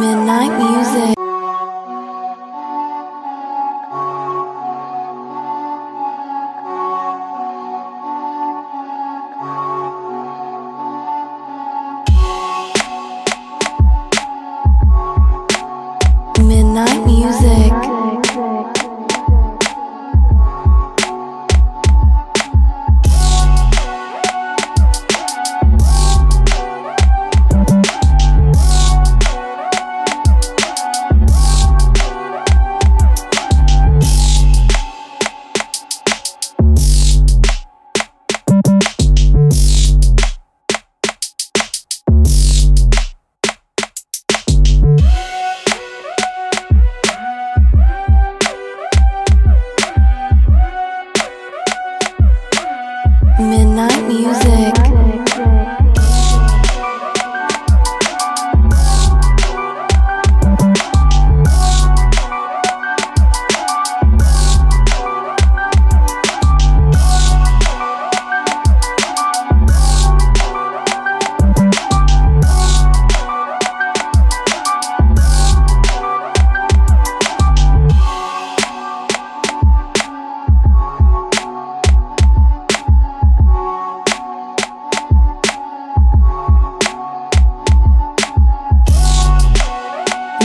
Midnight music. Midnight music. Midnight music.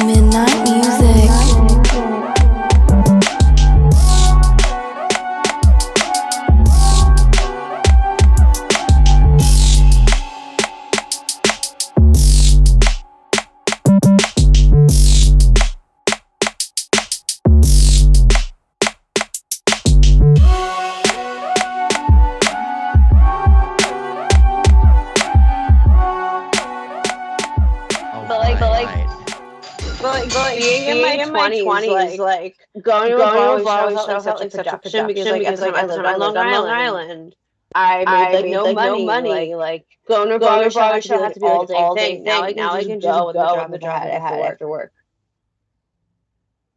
Midnight music. But being in my 20s, like going to a Broadway show felt like such a production because at the time I lived on Long Island. I made no money. Like going to a Broadway show had to be like all day thing. Now I can just go with the drop of a hat after work.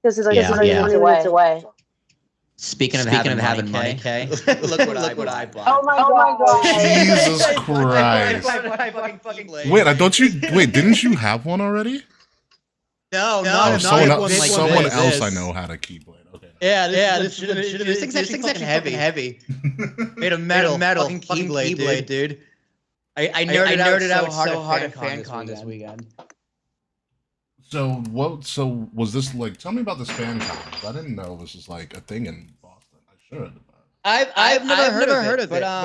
This is like 20 minutes away. Speaking of having money, Kay, look what I bought. Oh my god! Jesus Christ! Wait, didn't you have one already? No, someone else I know had a Keyblade. Okay. Yeah, this thing's actually fucking heavy. Made of metal fucking Keyblade, dude. I nerded out so hard at FanCon this weekend. So was this like? Tell me about this FanCon. I didn't know this was like a thing in Boston. I should. I've never heard of it. But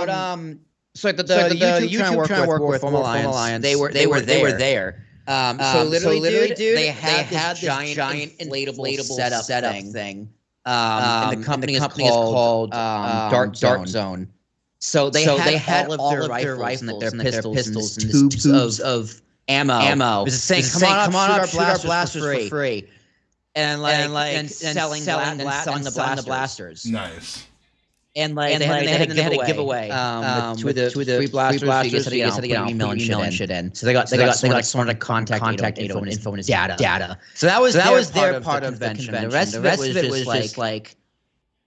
so the YouTube trying to work with Formal Alliance, they were there. So literally, dude, they had this giant inflatable setup thing. And the company is called Dark Zone. So they had all of their rifles and their pistols and tubes of ammo. It was saying, come on up, shoot our blasters for free. And selling the blasters. Nice. And they had a giveaway to the three blasters. So you guys had to get email and shit in. So they got someone to contact info and his data. So that was their part of the convention. The rest of it was just like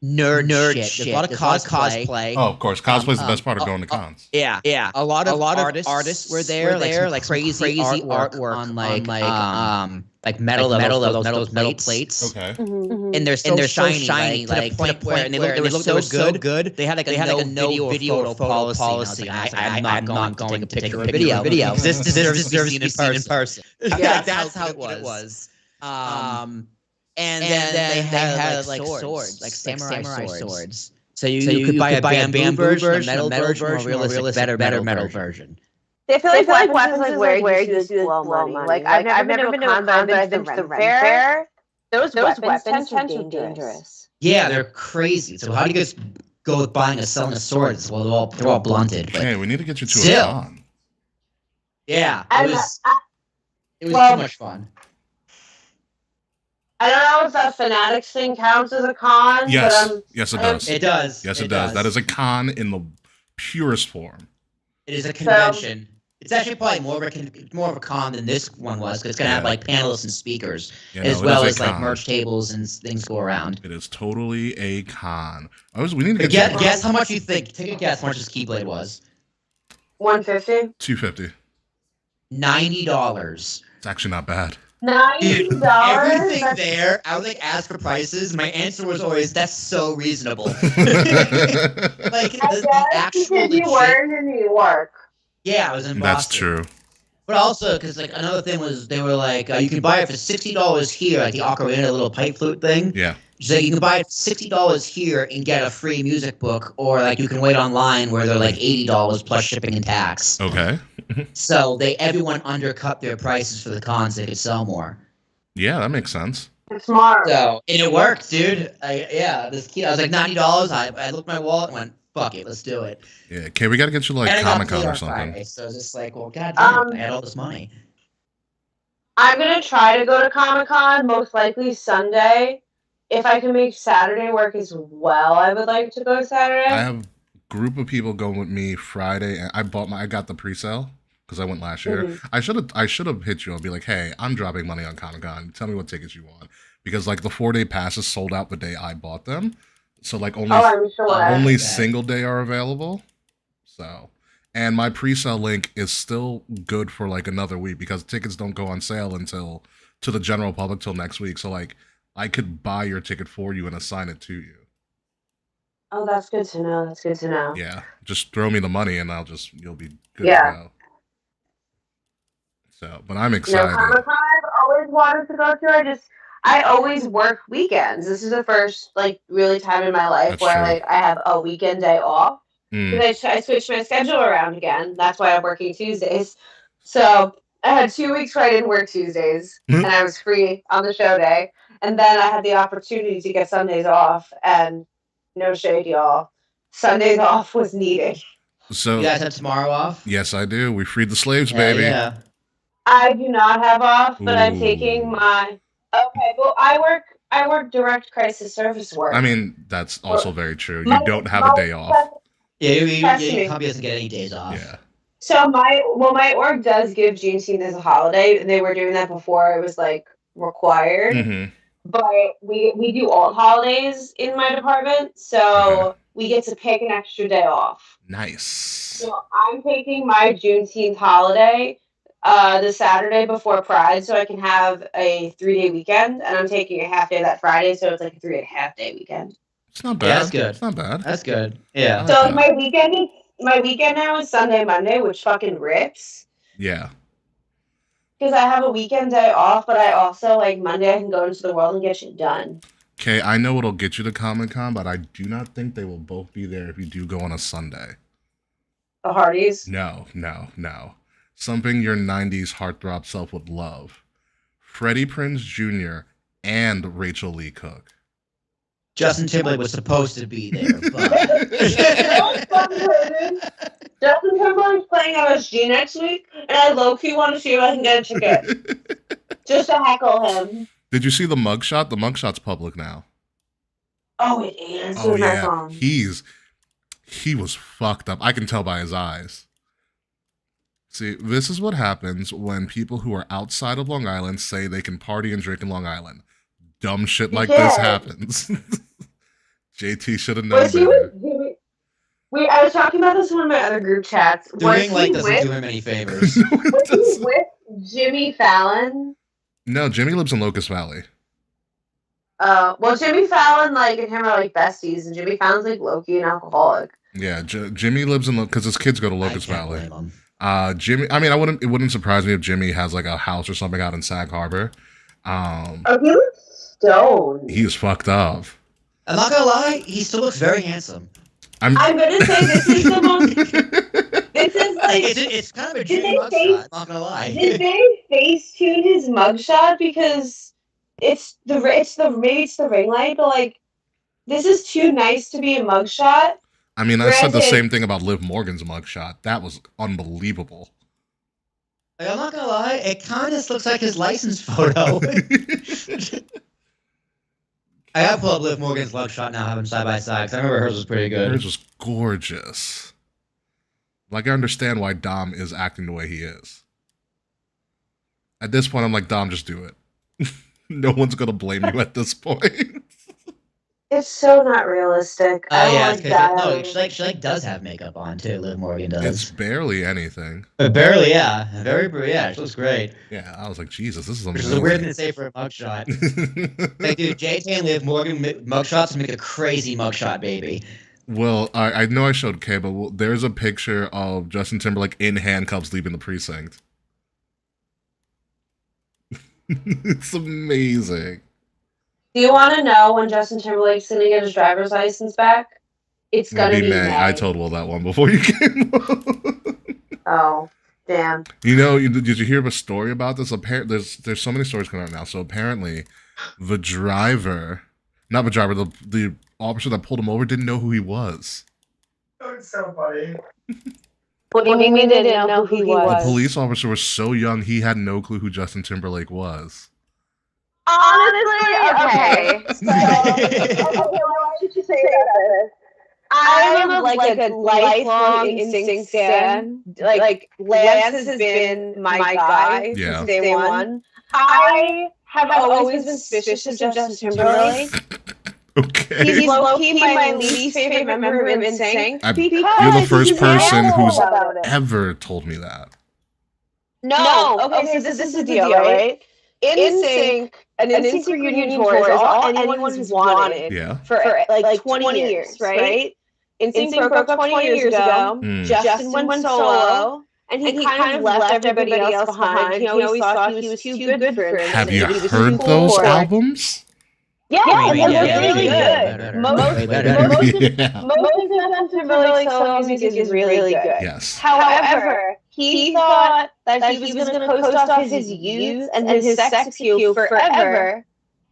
nerd shit. There's a lot of cosplay. Oh, of course, cosplay is the best part of going to cons. Yeah. A lot of artists were there, like crazy artwork on like metal those metal plates. Okay. Mm-hmm. And they're so shiny, like to the point where they were so good. They had like a no video photo policy. I'm not going to take a video. This deserves to be seen in person. Yeah, that's how it was. And then they had like swords, like samurai swords. So you could buy a bamboo version, a metal version, or a realistic better metal version. I feel like weapons is like where you do blow money. Like I've never been to a con, but I've been to the rent fair. Those weapons tend to be dangerous. Yeah, they're crazy. So how do you guys go with buying and selling the swords? Well, they're all blunted. Hey, we need to get you to a con. Yeah, it was too much fun. I don't know if that Fanatics thing counts as a con. Yes, yes, it does. It does. Yes, it does. That is a con in the purest form. It is a convention. It's actually probably more of a con than this one was, because it's gonna have like panelists and speakers, as well as like merch tables and things go around. It is totally a con. We need to guess how much you think. Take a guess how much this Keyblade was. $150. $250. $90. It's actually not bad. $90. Everything there, I would like ask for prices. My answer was always, "That's so reasonable." Like the actual because you weren't in New York. Yeah, I was in Boston. That's true. But also, because like another thing was, they were like, you can buy it for $60 here, like the ocarina, little pipe flute thing. Yeah. So you can buy it for $60 here and get a free music book, or like you can wait online where they're like $80 plus shipping and tax. Okay. So everyone undercut their prices for the cons so they could sell more. Yeah, that makes sense. It's smart. So and it worked, dude. I was like $90. I looked at my wallet and went, "Fuck it, let's do it." Yeah, okay, we got to get you like Comic-Con or something. Friday, so I was just like, well, goddamn, I had all this money. I'm gonna try to go to Comic-Con, most likely Sunday. If I can make Saturday work as well, I would like to go Saturday. I have a group of people going with me Friday, and I got the pre-sale because I went last year. Mm-hmm. I should have hit you and be like, hey, I'm dropping money on Comic-Con. Tell me what tickets you want, because like the 4-day passes sold out the day I bought them, so like only single day are available. So, and my pre-sale link is still good for like another week because tickets don't go on sale until to the general public till next week. So like I could buy your ticket for you and assign it to you. Oh, that's good to know. That's good to know. Yeah, just throw me the money and you'll be good to go. So, but I'm excited. Comic-Con I've always wanted to go to. I always work weekends. This is the first like really time in my life where like I have a weekend day off. Because I switched my schedule around again. That's why I'm working Tuesdays. So I had 2 weeks where I didn't work Tuesdays, and I was free on the show day. And then I had the opportunity to get Sundays off, and no shade, y'all. Sundays off was needed. So you guys have tomorrow off? Yes, I do. We freed the slaves, baby. Yeah. I do not have off, but I'm taking my. Okay, well, I work direct crisis service work. I mean, that's also very true. You don't have a day off. Yeah, your company doesn't get any days off. Yeah. So my org does give Juneteenth as a holiday, and they were doing that before it was like required. Mm-hmm. But we do all holidays in my department, so we get to pick an extra day off. Nice. So I'm taking my Juneteenth holiday the Saturday before Pride, so I can have a 3-day weekend, and I'm taking a half day that Friday, so it's like a 3.5 day weekend. It's not bad. Yeah, that's good. It's not bad. That's good. Yeah. So my weekend now is Sunday, Monday, which fucking rips. Yeah. Because I have a weekend day off, but I also, like, Monday I can go into the world and get shit done. Okay, I know what'll get you to Comic-Con, but I do not think they will both be there if you do go on a Sunday. The Hardys? No. Something your 90s heartthrob self would love. Freddie Prinze Jr. and Rachel Lee Cook. Justin Timberlake was supposed to be there, but... Justin Timberlake's playing MSG next week, and I low-key want to see if I can get a ticket. Just to heckle him. Did you see the mugshot? The mugshot's public now. Oh, it is? Oh, yeah. He was fucked up. I can tell by his eyes. See, this is what happens when people who are outside of Long Island say they can party and drink in Long Island. Dumb shit like this happens. JT should have known better. I was talking about this in one of my other group chats. Doing like doesn't do him any favors. Was he with Jimmy Fallon? No, Jimmy lives in Locust Valley. Well, Jimmy Fallon and him are like besties, and Jimmy Fallon's like low-key an alcoholic. Yeah, Jimmy lives in because his kids go to Locust Valley. Jimmy, I mean, it wouldn't surprise me if Jimmy has like a house or something out in Sag Harbor. He looks stoned. He is fucked up. I'm not gonna lie, he still looks very handsome. I'm gonna say this is the most. This is like it's kind of a dreamy mugshot. I'm not gonna lie. Did they face tune his mugshot because maybe it's the ring light, but like this is too nice to be a mugshot. I mean, I said the same thing about Liv Morgan's mugshot. That was unbelievable. I'm not gonna lie, it kind of looks like his license photo. I gotta pull up Liv Morgan's mugshot now, have them side by side, because I remember hers was pretty good. Hers was gorgeous. Like, I understand why Dom is acting the way he is. At this point, I'm like, Dom, just do it. No one's gonna blame you at this point. It's so not realistic. Oh yeah, it's because she does have makeup on too. Liv Morgan does. It's barely anything. Barely, yeah. Yeah, she looks great. Yeah, I was like, Jesus, this is Which amazing. is a weird thing to say for a mugshot. Like, dude, JT and Liv Morgan mugshots make a crazy mugshot, baby. Well, I know I showed Kay, but there's a picture of Justin Timberlake in handcuffs leaving the precinct. It's amazing. Do you want to know when Justin Timberlake's going to get his driver's license back? It's going to be May. I told Will that one before you came on. Oh, damn. You know, did you hear of a story about this? There's so many stories coming out now. So apparently, the officer that pulled him over didn't know who he was. Oh, it's so funny. What do you mean they didn't know who he was? The police officer was so young, he had no clue who Justin Timberlake was. Honestly, okay. So, why did you say that? I'm like a lifelong instinct fan. Like Lance has been my guy since day one. I have always been suspicious of Justin Timberlake. Okay. He's low-key my least favorite member of NSYNC. You're the first person who's ever told me that. No. Okay, so this is the deal, right? NSYNC, an NSYNC reunion tour is all anyone who's wanted for like 20 years, right? NSYNC broke up 20 years ago. Justin went solo. And he kind of left everybody else behind. He always thought he was too good for him. Have you heard those albums? Yeah, they're really good. Most of Justin Timberlake's solo music is really good. Yes. However, he thought that he was going to coast off his youth and his sex appeal forever.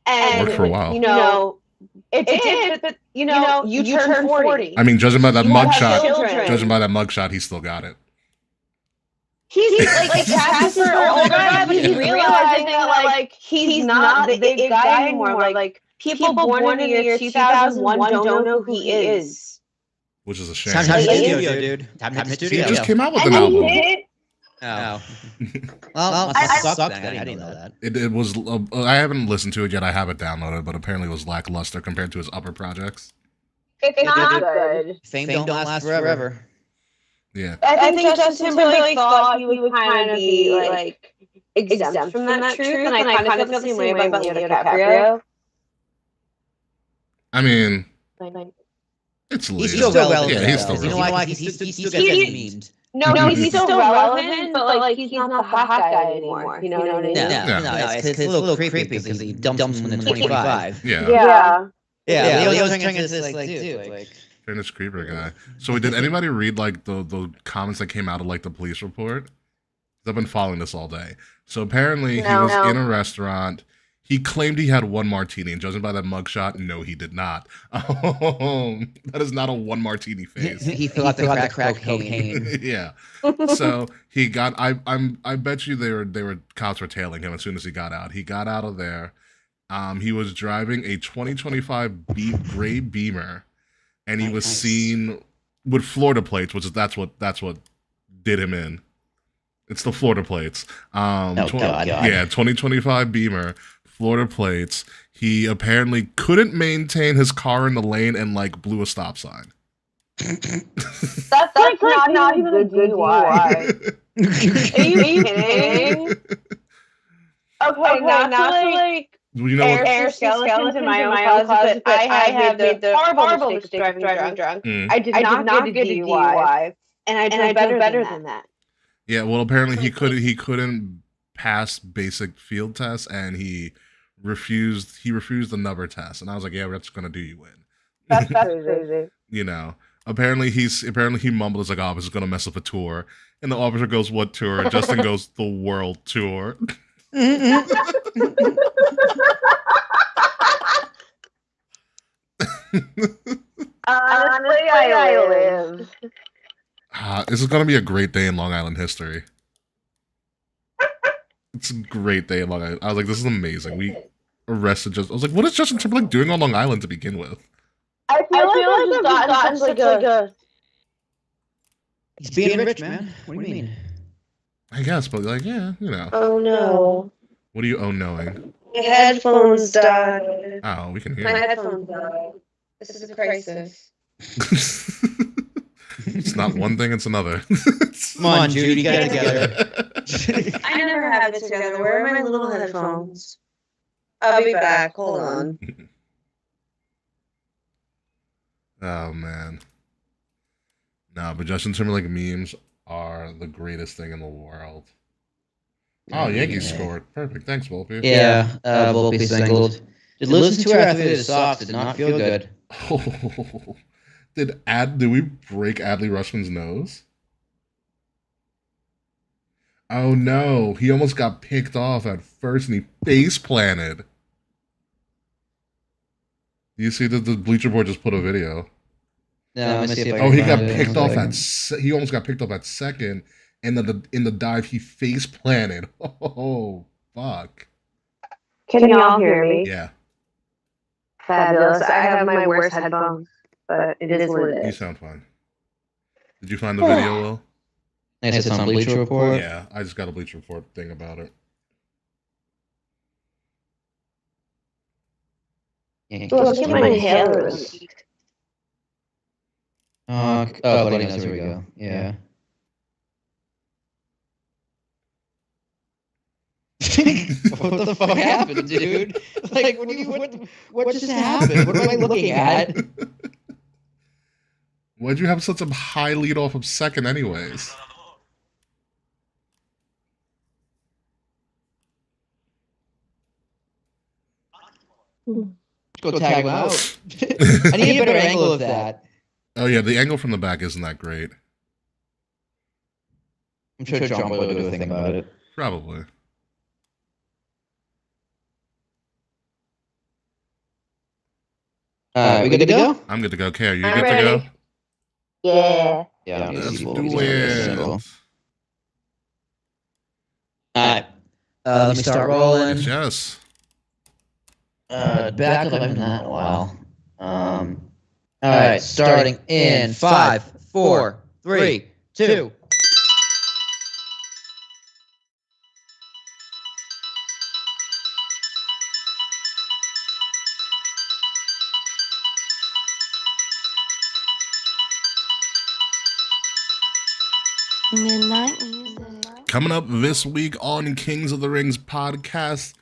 And, worked for a while. You know, it did, but you know, you turned 40. I mean, judging by that mugshot, he still got it. He's like Casper older guy, but he's realizing that like he's not the it guy anymore. Like people born in the year 2001 don't know who he is. Which is a shame. Time to studio, dude. Time to studio. He just came out with an album. Oh. Well, I sucked then. I didn't know that. It was. I haven't listened to it yet. I have it downloaded, but apparently it was lackluster compared to his upper projects. It's not good. Fame don't last forever. Yeah. I think Justin Timberlake thought he would kind of be like exempt from that truth, and I kind of feel the same way about Leonardo DiCaprio. I mean, it's he's still relevant. Yeah, he's still relevant. You know why? He still gets memed. No, he's still relevant, but like he's not the hot guy anymore. You know what I mean? No, it's a little creepy because he dumps him in the 25. Yeah. Leo's turning into this like dude, like Fitness creeper guy. So did anybody read like the comments that came out of like the police report? I've been following this all day. So apparently he was in a restaurant. He claimed he had one martini, and judging by that mugshot, no, he did not. That is not a one martini face. He thought the crack cocaine. Yeah. So he got. I bet you they were cops were tailing him as soon as he got out. He got out of there. He was driving a 2025 gray Beamer, and he was seen with Florida plates, that's what did him in. It's the Florida plates. God. Yeah, 2025 Beamer. Florida plates. He apparently couldn't maintain his car in the lane and like blew a stop sign. That's like not even a good DUI. Are you kidding? Okay, not to like air skeletons in my own closet, but I have made the horrible mistake of driving drunk. I did not get a DUI, and I did better than that. Yeah, well, apparently he couldn't pass basic field tests, and he refused the number test. And I was like, yeah, we're just gonna do you in. That's crazy. You know, apparently he mumbled, it's like, oh, this is gonna mess up a tour. And the officer goes, what tour? And Justin goes, the world tour. Honestly, I live. This is gonna be a great day in Long Island history. It's a great day in Long Island. I was like, this is amazing. We arrested I was like, what is Justin Timberlake doing on Long Island to begin with? I feel like I've gotten such like a... He's being rich, man. What do you mean? I guess, but like, yeah, you know. Oh no. What do you own knowing? My headphones died. Oh, we can hear My you. headphones died. This is a crisis. It's not one thing, it's another. Come on, Judy, get it together. I never have it together. Where are my little headphones? I'll be back. Hold on. Oh, man. No, but Justin Timberlake memes are the greatest thing in the world. Oh, Yankees scored. Perfect. Thanks, Volpe. Yeah, Volpe singled. Did losing to her after the Sox did not feel good. Oh, did we break Adley Rushman's nose? Oh no, he almost got picked off at first and he face planted. You see that the Bleacher Report just put a video. No, let me see if I Oh, can he got find it. picked off at he almost got picked off at second, and in the dive he face planted. Oh fuck. Can y'all hear me? Yeah. Fabulous. I have my worst headphones, but it is what it You is. sound fine. Did you find the video, Will? It's on Bleacher Report. Yeah, I just got a Bleacher Report thing about it. Look at my inhaler. Buddy knows where we go. Yeah. What the fuck happened, dude? Like, what just happened? What am I looking at? Why'd you have such a high lead off of second anyways? Go tag him out. I need a better angle of that. Oh yeah, the angle from the back isn't that great. I'm sure John will do a thing about it. Probably. We good to go? I'm good to go. Kay, are you I'm good ready. to go? Yeah. Yeah. Let's do it. Alright. Let me start rolling. Yes. Back up, I haven't done that in a while. Alright, starting in 5, 4, 3, 2. Midnight music. Coming up this week on Kings of the Rings podcast,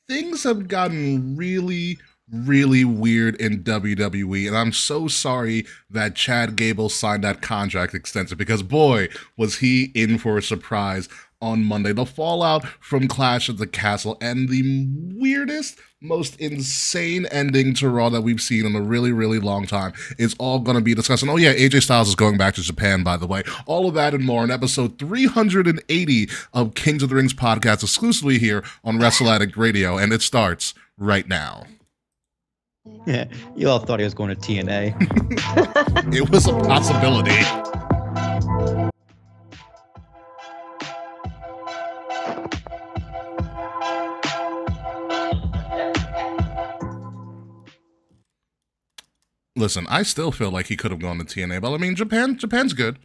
things have gotten really, really weird in WWE, and I'm so sorry that Chad Gable signed that contract extension because, boy, was he in for a surprise on Monday. The fallout from Clash at the Castle and the weirdest, most insane ending to Raw that we've seen in a really, really long time is all going to be discussed. And oh yeah, AJ Styles is going back to Japan, by the way. All of that and more in episode 380 of Kings of the Rings podcast, exclusively here on Wrestle Addict Radio, and it starts right now. Yeah, you all thought he was going to TNA. It was a possibility. Listen, I still feel like he could have gone to TNA, but I mean, Japan's good.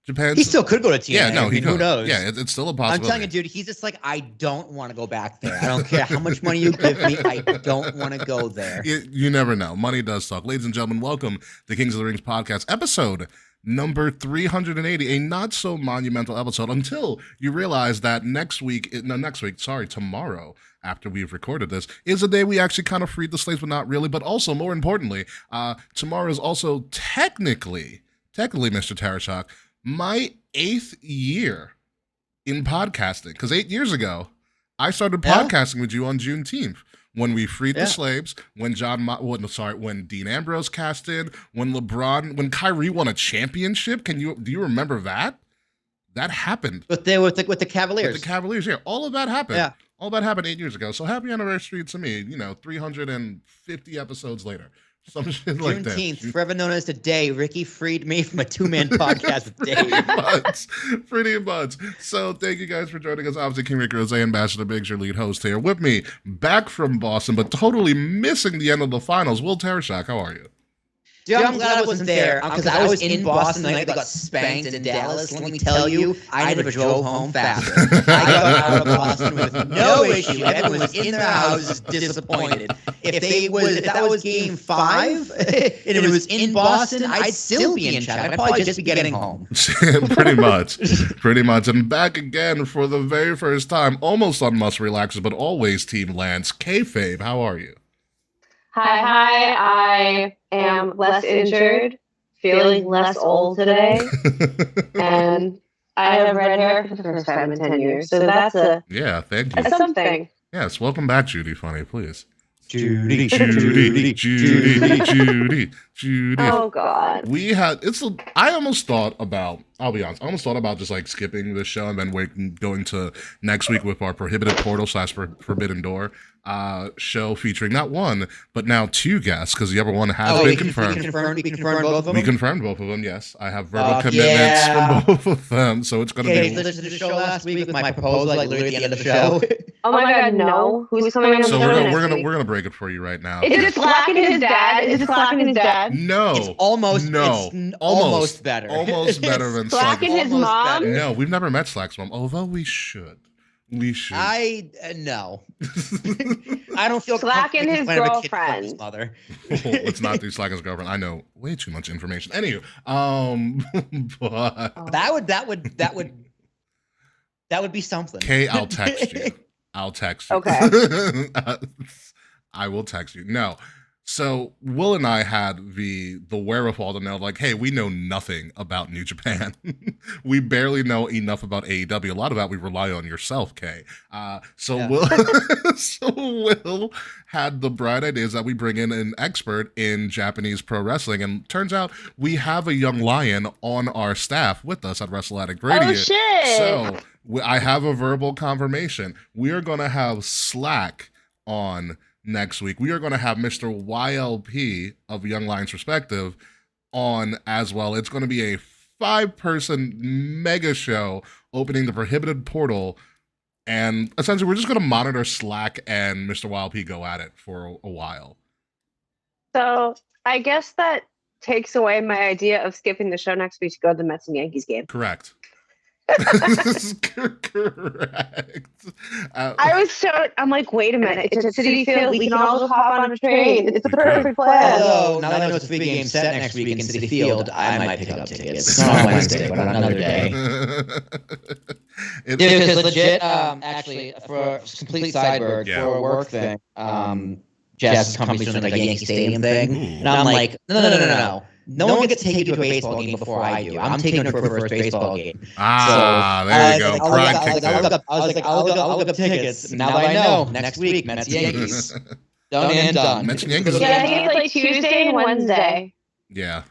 He still could go to TNA. Yeah, no, I mean, who knows? Yeah, it's still a I'm possibility. telling you, dude, he's just like, I don't want to go back there. I don't care how much money you give me. I don't want to go there. You never know. Money does talk. Ladies and gentlemen, welcome to Kings of the Rings podcast, episode number 380, a not so monumental episode until you realize that tomorrow, after we've recorded this, is a day we actually kind of freed the slaves, but not really. But also, more importantly, tomorrow is also technically, Mr. Tarashak, my 8th year in podcasting. Because 8 years ago, I started podcasting with you on Juneteenth. When we freed the slaves, when when Dean Ambrose cast in, when Kyrie won a championship. Do you remember that? That happened. But they were with the Cavaliers. With the Cavaliers, yeah. All of that happened. Yeah. All that happened 8 years ago. So happy anniversary to me. 350 episodes later. Some shit like that. Juneteenth, forever known as the day Ricky freed me from a two-man podcast with Dave. Pretty much. So thank you guys for joining us. Obviously, King Rick Rose, Ambassador Biggs, your lead host here. With me, back from Boston, but totally missing the end of the finals, Will Tarashak. How are you? Dude, I'm glad I wasn't there because I was in Boston the night they got spanked in Dallas. Let me tell you, I never drove home faster. I got out of Boston with no issue. Everyone was in their houses disappointed. If that was game 5 and it was in Boston, I'd still be in chat. I'd probably just be getting home. Pretty much. And back again for the very first time, almost on Must Relaxes, but always Team Lance. Kayfabe, how are you? Hi, I am less injured, feeling less old today, and I have red hair for the first time in 10 years, so that's thank you. That's something. Yes, welcome back, Judy Funny, please. Judy. Oh God. I almost thought about, I'll be honest, just like skipping this show and then going to next week with our Prohibited Portal / Forbidden Door show featuring not one, but now 2 guests, because the other one has been confirmed. We confirmed both of them? We confirmed both of them, yes. I have verbal commitments from both of them, so it's going to be... Listened to the show last week with my proposal, like literally at the end of the show. Oh my God, no. Who's coming on the show we're gonna break it for you right now. Is it Slack and his dad? Is it Slack and his dad? No. It's almost better. Almost better than Slack and his mom? Better. No, we've never met Slack's mom, although we should. No. I don't feel Slack and his girlfriend. Mother. Let's not do Slack and his girlfriend. I know way too much information. Anywho, but that would be something. Kay, I'll text you. Okay. I will text you. No. So Will and I had the wherewithal to know, like, hey, we know nothing about New Japan. We barely know enough about AEW. A lot of that we rely on yourself, Kay. Will had the bright ideas that we bring in an expert in Japanese pro wrestling, and turns out we have a young lion on our staff with us at Wrestle Addict Radio. Oh shit! So I have a verbal confirmation. We are going to have Slack on next week. We are going to have Mr. YLP of Young Lions Perspective on as well. It's going to be a 5-person mega show opening the Prohibited Portal, and essentially we're just going to monitor Slack and Mr. YLP go at it for a while. So I guess that takes away my idea of skipping the show next week to go to the Mets and Yankees game. Correct. Correct. I'm like, wait a minute, it's a City Field, we can all just hop on a train. It's the perfect plan. Although, now that I know it's a big game set next week in City Field, I might pick up tickets. Not on Wednesday, but on another day. Because legit, actually, for complete sideburg, for a work thing, Jazz company's doing like a Yankee Stadium thing, and I'm like, no. No one gets to take you to a baseball game before I do. I'm taking her to her first baseball game. There you go. Pride kicked in. I'll look up tickets. Now that I know, next week, Mets Yankees. Done and done. Mets Yankees. Yeah, I think it's like Tuesday and Wednesday. Yeah.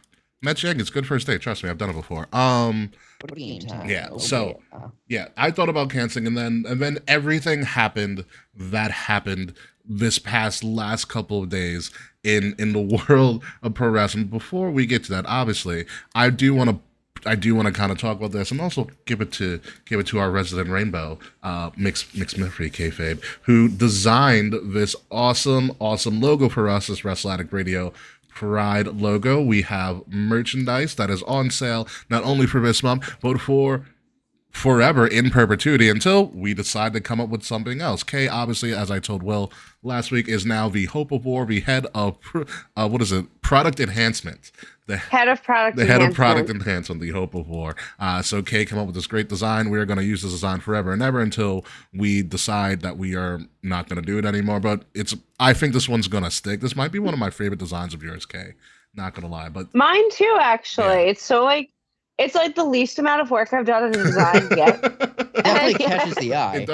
Mets Yankees, good first day. Trust me, I've done it before. Yeah. So, yeah, I thought about canceling, and then everything happened that happened this last couple of days in the world of pro wrestling. Before we get to that, obviously, I do want to kind of talk about this and also give it to our resident Rainbow, Mix Murphy Kayfabe, who designed this awesome logo for us, this Wrestle Addict Radio Pride logo. We have merchandise that is on sale not only for this month, but for forever, in perpetuity, until we decide to come up with something else. Kay, obviously, as I told Will last week, is now the Hope of War, the head of product enhancement. The head of product enhancement, the Hope of War. So Kay came up with this great design. We are going to use this design forever and ever until we decide that we are not going to do it anymore. But I think this one's going to stick. This might be one of my favorite designs of yours, Kay. Not going to lie, but mine too. Actually, yeah. It's like the least amount of work I've done in design yet. Definitely catches the eye.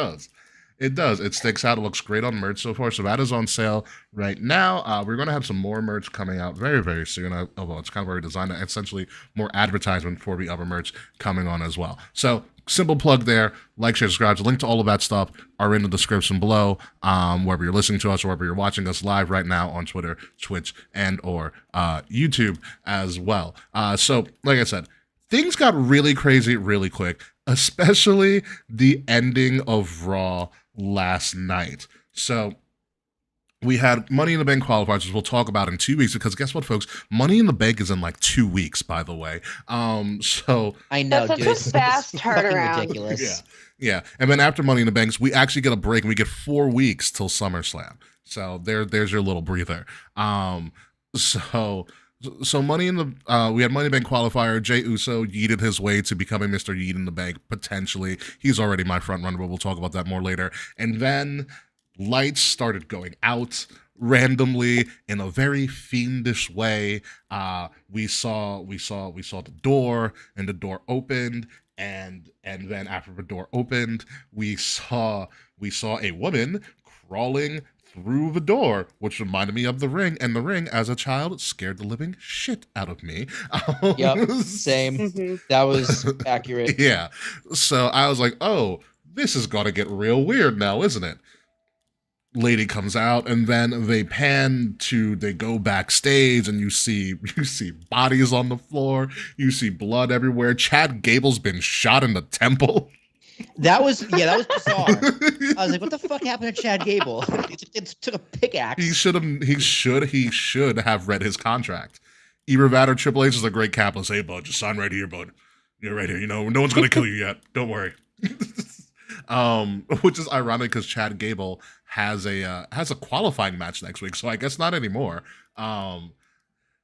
It does. It sticks out. It looks great on merch so far. So that is on sale right now. We're going to have some more merch coming out very, very soon. Although it's kind of already designed. Essentially, more advertisement for the other merch coming on as well. So simple plug there. Like, share, subscribe. The link to all of that stuff are in the description below. Wherever you're listening to us or wherever you're watching us live right now on Twitter, Twitch, and or YouTube as well. So like I said, things got really crazy really quick, especially the ending of Raw last night. So we had Money in the Bank qualifiers, which we'll talk about in 2 weeks, because guess what, folks? Money in the Bank is in like 2 weeks, by the way. So I know, that's dude. such a fast turnaround. Ridiculous. Yeah. And then after Money in the Banks, we actually get a break and we get 4 weeks till SummerSlam. So there's your little breather. So Money in the we had Money in the Bank qualifier. Jey Uso yeeted his way to becoming Mr. Yeet in the Bank, potentially. He's already my front runner, but we'll talk about that more later. And then lights started going out randomly in a very fiendish way. We saw the door, and the door opened, and then after the door opened, we saw a woman crawling through the door, which reminded me of The Ring, and The Ring, as a child, scared the living shit out of me. Yep, same. That was accurate. Yeah. So I was like, oh, this is gonna get real weird now, isn't it? Lady comes out, and then they go backstage, and you see bodies on the floor, you see blood everywhere. Chad Gable's been shot in the temple. That was bizarre. I was like, what the fuck happened to Chad Gable? It took a pickaxe. He should have read his contract. Either that or Triple H is a great capitalist. Hey, bud, just sign right here, bud. You're right here. You know, no one's gonna kill you yet. Don't worry. Which is ironic because Chad Gable has a qualifying match next week, so I guess not anymore.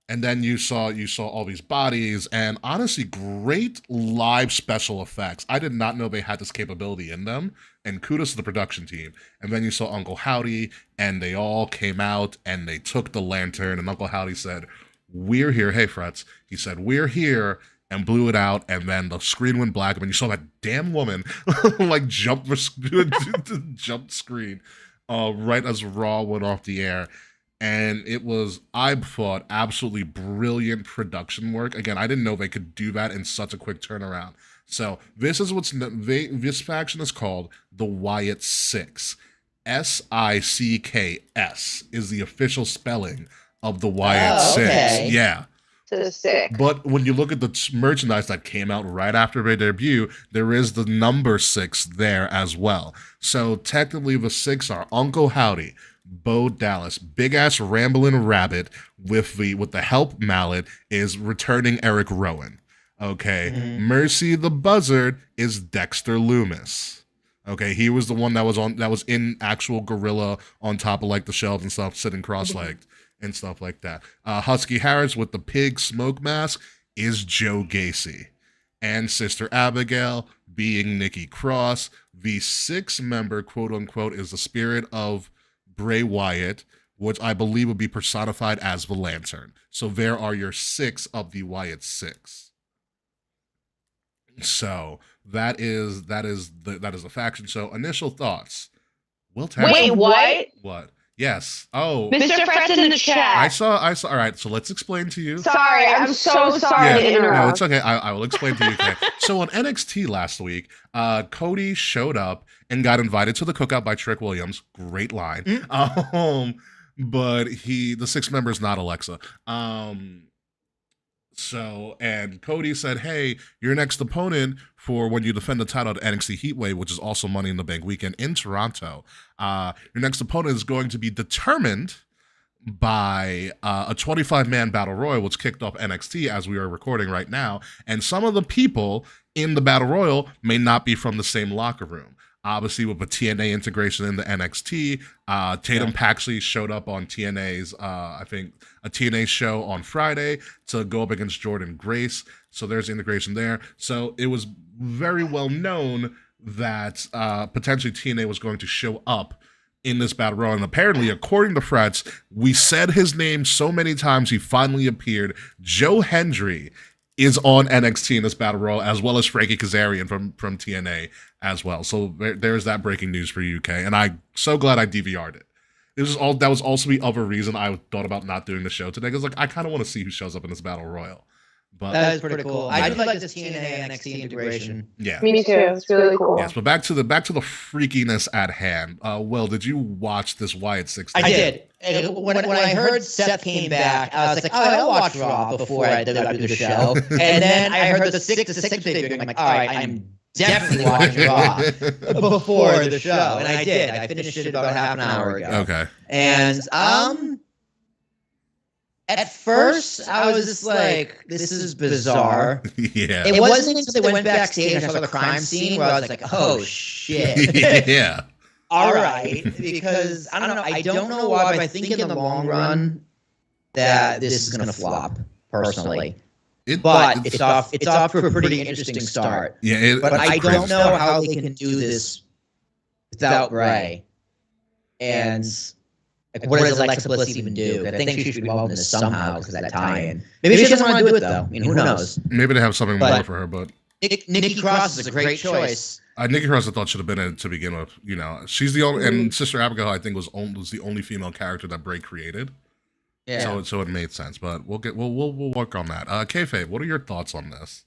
And then you saw all these bodies, and honestly, great live special effects. I did not know they had this capability in them, and kudos to the production team. And then you saw Uncle Howdy, and they all came out, and they took the lantern, and Uncle Howdy said, "We're here." Hey, Frets. He said, "We're here," and blew it out, and then the screen went black, and you saw that damn woman like jump screen right as Raw went off the air. And it was, I thought, absolutely brilliant production work. Again, I didn't know they could do that in such a quick turnaround. So this is this faction is called the Wyatt Six. SICKS is the official spelling of the Wyatt Six. Okay. Yeah. So sick. But when you look at the merchandise that came out right after their debut, there is the number 6 there as well. So technically the 6 are Uncle Howdy, Bo Dallas, big ass rambling rabbit with the help mallet is returning Eric Rowan. Okay. Mm-hmm. Mercy the Buzzard is Dexter Loomis. Okay, he was the one that was in actual gorilla on top of like the shelves and stuff, sitting cross-legged and stuff like that. Husky Harris with the pig smoke mask is Joe Gacy. And Sister Abigail being Nikki Cross. The 6-member, quote unquote, is the spirit of Bray Wyatt, which I believe would be personified as the Lantern. So there are your 6 of the Wyatt 6. So that is the faction. So initial thoughts. Wait, what? What? Yes. Oh, Mr. Fretz in the chat. I saw. All right. So let's explain to you. Sorry, I'm so sorry to interrupt. No, it's okay. I will explain to you. Okay. So on NXT last week, Cody showed up and got invited to the cookout by Trick Williams. Great line. But the 6 members, not Alexa. And Cody said, hey, your next opponent for when you defend the title at NXT Heatwave, which is also Money in the Bank weekend in Toronto, your next opponent is going to be determined by a 25-man battle royal, which kicked off NXT as we are recording right now. And some of the people in the battle royal may not be from the same locker room. Obviously, with the TNA integration in the NXT, Tatum Paxley showed up on TNA's, I think, a TNA show on Friday to go up against Jordan Grace. So there's integration there. So it was very well known that potentially TNA was going to show up in this battle royal. And apparently, according to Frets, we said his name so many times he finally appeared. Joe Hendry is on NXT in this battle royal, as well as Frankie Kazarian from TNA as well. So there's that breaking news for UK, and I'm so glad I DVR'd it. That was also the other reason I thought about not doing the show today, because like I kind of want to see who shows up in this battle royal. But that is pretty cool. I do like this TNA NXT integration. Yeah, me too. It's really cool. Yes, but back to the freakiness at hand. Will, did you watch this Wyatt 6? I did. When I heard Seth came back, I was like, oh, I'll watch Raw before I do the show. And then I heard the 6 figure. I'm like, all right, I'm definitely watch Raw before the show, and I did. I finished it about half an hour ago. Okay. And at first I was just like, this is bizarre. Yeah. It wasn't until they went backstage and I saw the crime scene where I was like, oh shit. Yeah. All right, because I don't know. I don't know why, but I think in the long run that this is going to flop. Personally, but it's off to a pretty interesting start. Yeah, but I don't know how they can do this without Bray. And like, what does Alexa Bliss even do? I think she should be involved in this somehow because of that tie-in. Maybe she doesn't want to do it though. I mean, who knows? Maybe they have something more for her, but Nikki Cross is a great choice. Nikki Cross, I thought, should have been in it to begin with. You know, she's the only, and Sister Abigail, I think, was the only female character that Bray created. Yeah. So it made sense, but we'll work on that. Kayfabe, what are your thoughts on this?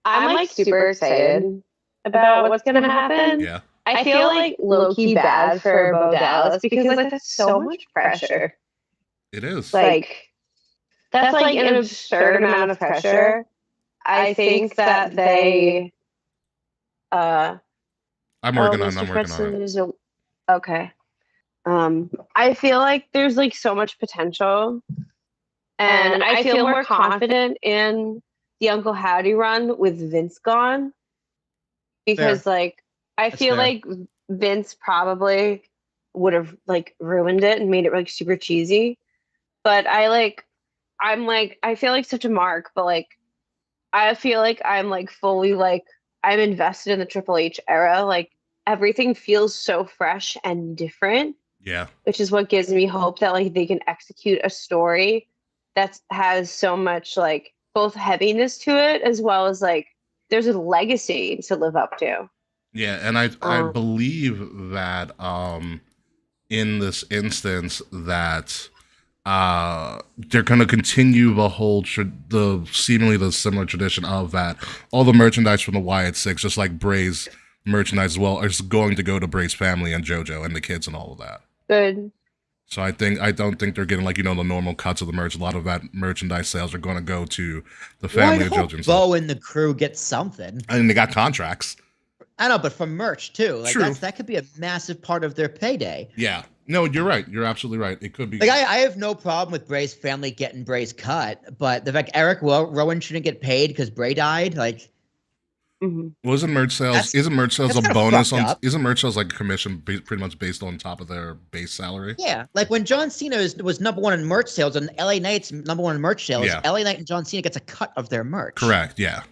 I'm like super excited about what's gonna happen. Yeah. I feel like low key bad for Bo Dallas because like that's so much pressure. It is. Like that's like an absurd amount of pressure. I think that they I'm working on it. Okay. I feel like there's like so much potential, and I feel more confident in the Uncle Howdy run with Vince gone because like I feel like Vince probably would have like ruined it and made it like super cheesy, but I feel like such a mark, but like I feel like I'm like fully like I'm invested in the Triple H era. Like everything feels so fresh and different. Yeah. Which is what gives me hope that like they can execute a story that has so much like both heaviness to it as well as like there's a legacy to live up to. Yeah, and I believe that in this instance that they're going to continue the whole seemingly the similar tradition of that all the merchandise from the Wyatt Six, just like Bray's merchandise as well, is going to go to Bray's family and JoJo and the kids and all of that. Good. So I don't think they're getting like, you know, the normal cuts of the merch. A lot of that merchandise sales are going to go to the family of JoJo. Bo and the crew get something. I mean, they got contracts. I know, but for merch too. Like True. that could be a massive part of their payday. Yeah. No, you're right. You're absolutely right. It could be. Like I have no problem with Bray's family getting Bray's cut, but the fact Eric Rowan shouldn't get paid because Bray died, like. Wasn't merch sales? Isn't merch sales a bonus on? Isn't merch sales like a commission pretty much based on top of their base salary? Yeah, like when John Cena was number one in merch sales and LA Knight's number one in merch sales, LA Knight and John Cena gets a cut of their merch. Correct. Yeah.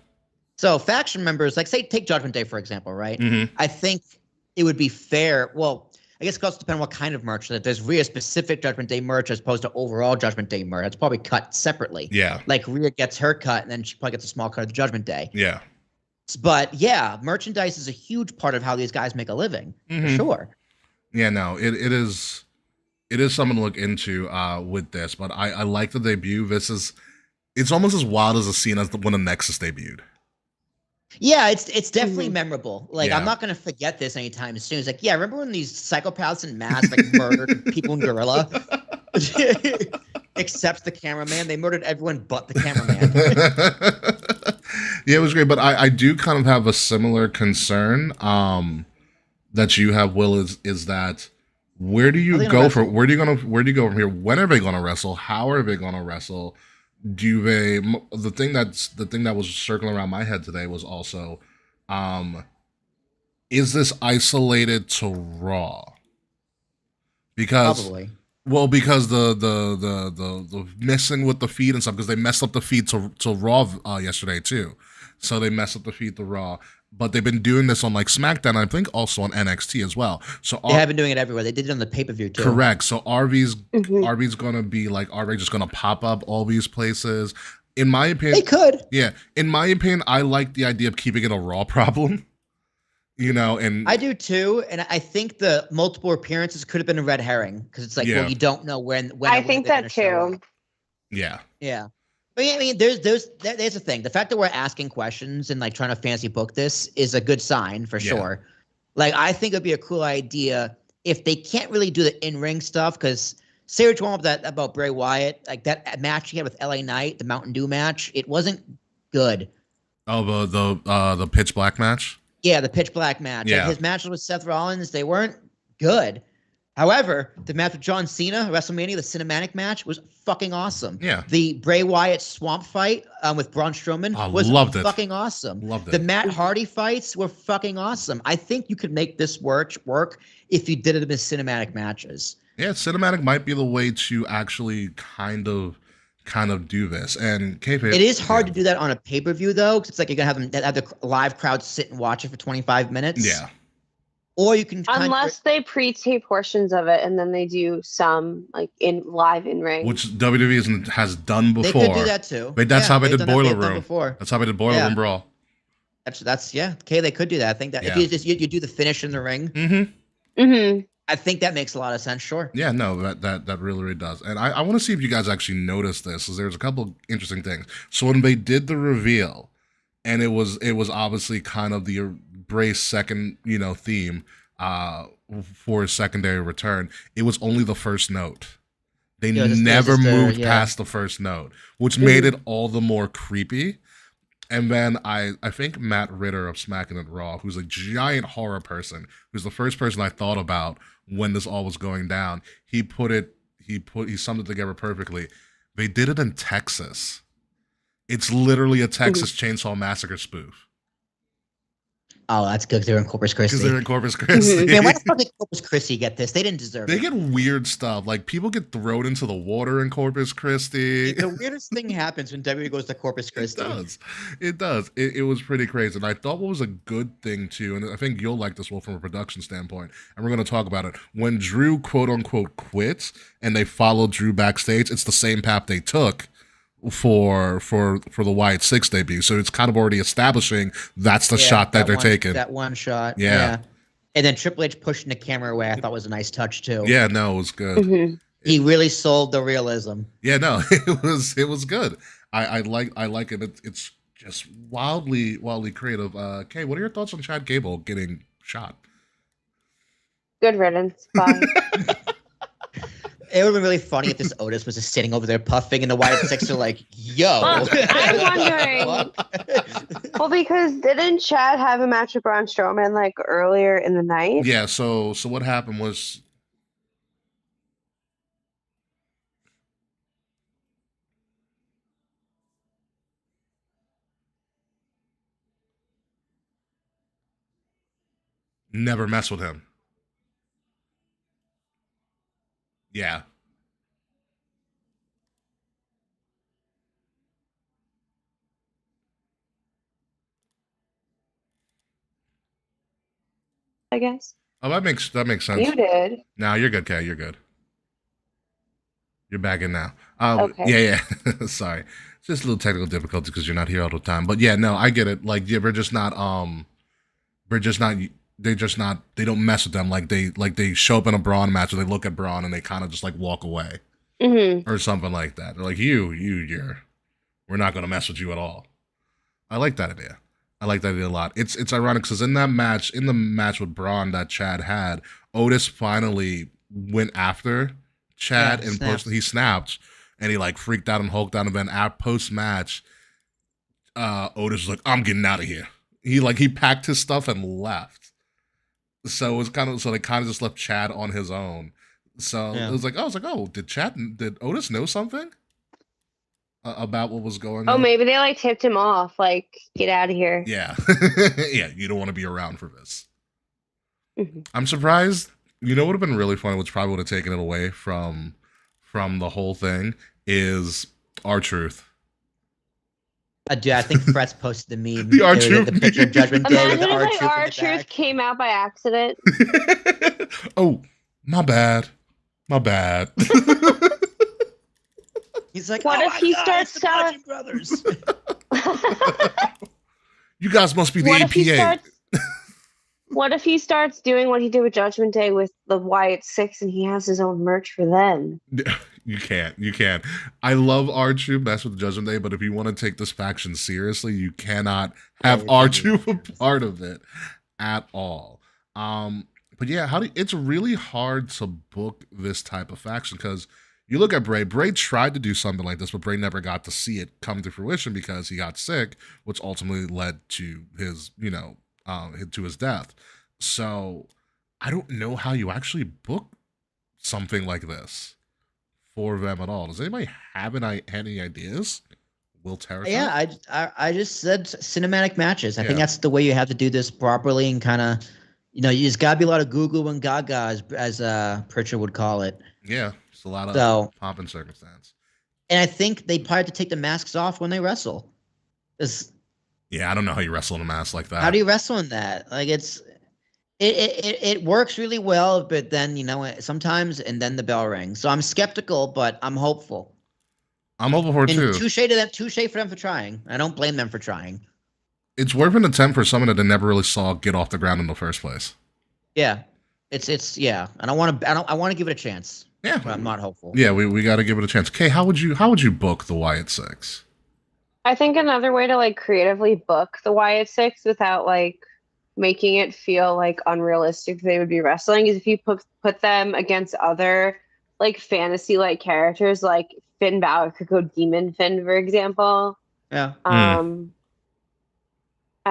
So faction members, like say take Judgment Day for example, right? Mm-hmm. I think it would be fair. Well, I guess it also depends on what kind of merch. That there's Rhea specific Judgment Day merch as opposed to overall Judgment Day merch. It's probably cut separately. Yeah. Like Rhea gets her cut, and then she probably gets a small cut of the Judgment Day. Yeah. But yeah, merchandise is a huge part of how these guys make a living, for sure. Yeah, no, it is something to look into with this. But I like the debut. It's almost as wild as a scene as when the Nexus debuted. Yeah, it's definitely memorable. Like I'm not gonna forget this anytime soon. It's like, yeah, remember when these psychopaths in masks like murdered people in Gorilla? Except the cameraman. They murdered everyone but the cameraman. Yeah, it was great, but I do kind of have a similar concern that you have, Will, is that where do you go from where do you go from here? When are they gonna wrestle? How are they gonna wrestle? The thing that was circling around my head today was also is this isolated to Raw? Because probably. Well, because the messing with the feed and stuff, because they messed up the feed to Raw yesterday too, so they messed up the feed to Raw. But they've been doing this on like SmackDown, I think also on NXT as well. So they have been doing it everywhere. They did it on the pay-per-view too. Correct. So RV's gonna be like, are they just gonna pop up all these places? In my opinion, they could. Yeah. In my opinion, I like the idea of keeping it a Raw problem. You know, and I do too, and I think the multiple appearances could have been a red herring because it's like, well, you don't know when. I think that too. Yeah. Yeah. But yeah, I mean, there's the thing. The fact that we're asking questions and like trying to fancy book this is a good sign for sure. Like, I think it'd be a cool idea if they can't really do the in-ring stuff, because say what you want about Bray Wyatt, like that match he had with LA Knight, the Mountain Dew match, it wasn't good. Oh, the pitch black match. Yeah, the pitch black match. Yeah. Like his matches with Seth Rollins, they weren't good. However, the match with John Cena, WrestleMania, the cinematic match was fucking awesome. Yeah. The Bray Wyatt swamp fight with Braun Strowman was fucking awesome. Loved it. The Matt Hardy fights were fucking awesome. I think you could make this work if you did it in cinematic matches. Yeah, cinematic might be the way to actually kind of do this. And kayfabe, it is hard to do that on a pay-per-view though, because it's like you're gonna have the live crowd sit and watch it for 25 minutes. Yeah. Or you can unless they pre-tape portions of it and then they do some like in ring, which WWE has done before. They could do that too. That's how they did Boiler Room. That's how they did Boiler Room Brawl. That's okay. They could do that. I think that if you do the finish in the ring, I think that makes a lot of sense. Sure. Yeah, no, that really does. And I want to see if you guys actually noticed this, because there's a couple interesting things. So when they did the reveal, and it was obviously kind of the Bray's second, theme for his secondary return, it was only the first note. They never moved past the first note, which made it all the more creepy. And then I think Matt Ritter of Smackin' It Raw, who's a giant horror person, who's the first person I thought about when this all was going down, he summed it together perfectly. They did it in Texas. It's literally a Texas Chainsaw Massacre spoof. Oh, that's good. They're in Corpus Christi. Because they're in Corpus Christi. Man, why the fuck did Corpus Christi get this? They didn't deserve it. They get weird stuff. Like, people get thrown into the water in Corpus Christi. The weirdest thing happens when WWE goes to Corpus Christi. It does. It was pretty crazy. And I thought what was a good thing, too, and I think you'll like this one from a production standpoint, and we're going to talk about it. When Drew, quote-unquote, quits, and they followed Drew backstage, it's the same path they took for the Wyatt 6 debut. So it's kind of already establishing that's the shot that they're taking. That one shot. Yeah. And then Triple H pushing the camera away, I thought was a nice touch too. Yeah, no, it was good. He really sold the realism. Yeah, no, it was good. I like it. It's just wildly creative. Kay, what are your thoughts on Chad Gable getting shot? Good riddance. Bye. It would have been really funny if this Otis was just sitting over there puffing, and the Wyatt Six are like, "Yo." Well, I'm wondering. Well, because didn't Chad have a match with Braun Strowman like earlier in the night? Yeah. So what happened was, never mess with him. Yeah. I guess. Oh, that makes sense. You did. No, you're good, Kay. You're good. You're back in now. Okay. Yeah. Sorry. It's just a little technical difficulty because you're not here all the time. But yeah, no, I get it. Like, yeah, they don't mess with them. Like they show up in a Braun match, or they look at Braun and they kind of just like walk away. Or something like that. They're like, we're not going to mess with you at all. I like that idea. I like that idea a lot. It's ironic because in the match with Braun that Chad had, Otis finally went after Chad and he snapped, and he like freaked out and hulked out. And then at post match, Otis was like, "I'm getting out of here." He packed his stuff and left. So it was they kind of just left Chad on his own. So it was like, oh, did Otis know something about what was going on? Oh, maybe they like tipped him off, like, get out of here. Yeah. Yeah, you don't want to be around for this. I'm surprised. You know what would have been really funny, which probably would have taken it away from the whole thing, is R-Truth. Dude, I think Fred's posted the meme. The R-Truth the picture of Judgment Day with the Imagine if R-Truth came out by accident. Oh, my bad. He's like, what if he starts selling brothers? You guys must be the APA. What if he starts doing what he did with Judgment Day with the Wyatt Six, and he has his own merch for them? You can't. I love R-Truth mess with Judgment Day, but if you want to take this faction seriously, you cannot have R-Truth a part of it at all. But yeah, it's really hard to book this type of faction because You look at Bray. Bray tried to do something like this, but Bray never got to see it come to fruition because he got sick, which ultimately led to his, to his death. So I don't know how you actually book something like this for them at all. Does anybody have any ideas? Will Terra? Yeah, I just said cinematic matches. I think that's the way you have to do this properly and kind of, you just got to be a lot of goo goo and gaga, as Pritchard would call it. Yeah. A lot of pomp and circumstance. And I think they probably have to take the masks off when they wrestle. Yeah, I don't know how you wrestle in a mask like that. How do you wrestle in that? Like it works really well, but then sometimes and then the bell rings. So I'm skeptical, but I'm hopeful. I'm hopeful for it too. Touche to them. Touche for them for trying. I don't blame them for trying. It's worth an attempt for someone that they never really saw get off the ground in the first place. Yeah, it's yeah. And I want to give it a chance. Yeah, but I'm not hopeful. Yeah, we got to give it a chance. Kay, how would you book the Wyatt Six? I think another way to like creatively book the Wyatt Six without like making it feel like unrealistic they would be wrestling is if you put them against other like fantasy like characters, like Finn Balor could go Demon Finn, for example. Yeah. I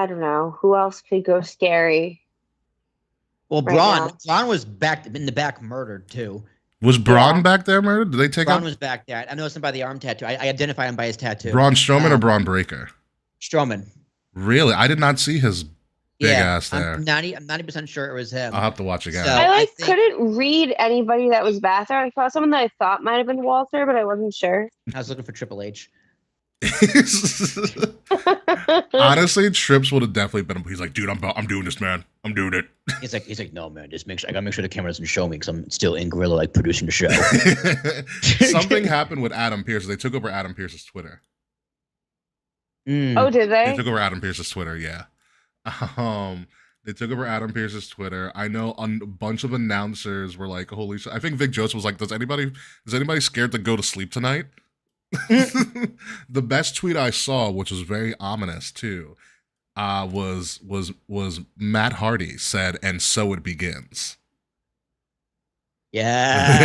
don't know who else could go scary. Well, Braun was back in the back murdered too. Was Braun back there murdered? Did they take Braun was back there. I noticed him by the arm tattoo. I identify him by his tattoo. Braun Strowman or Braun Breaker? Strowman. Really? I did not see his big ass there. I'm 90% sure it was him. I'll have to watch again. So I couldn't read anybody that was back there. I saw someone that I thought might have been Walter, but I wasn't sure. I was looking for Triple H. Honestly, Trips would have definitely been. He's like, dude, I'm doing this, man. I'm doing it. He's like, no, man. Just I gotta make sure the camera doesn't show me because I'm still in Gorilla, like producing the show. Something happened with Adam Pearce. They took over Adam Pearce's Twitter. Oh, did they? They took over Adam Pearce's Twitter. Yeah. They took over Adam Pearce's Twitter. I know a bunch of announcers were like, holy shit. I think Vic Joseph was like, is anybody scared to go to sleep tonight? The best tweet I saw, which was very ominous too, was Matt Hardy said, and so it begins. Yeah.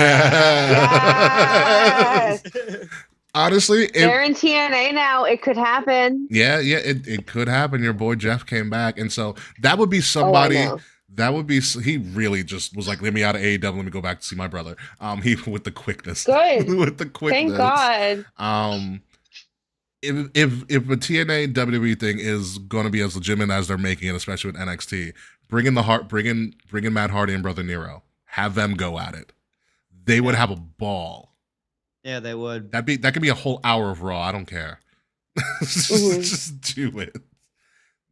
Yes. Honestly, they're in TNA now. It could happen. Yeah, it could happen. Your boy Jeff came back, and so that would be somebody. That would be. He really just was like, "Let me out of AEW. Let me go back to see my brother." He with the quickness. Good. With the quickness. Thank God. If a TNA WWE thing is going to be as legitimate as they're making it, especially with NXT, bring in Matt Hardy and Brother Nero. Have them go at it. They would have a ball. Yeah, they would. That could be a whole hour of Raw. I don't care. Just do it.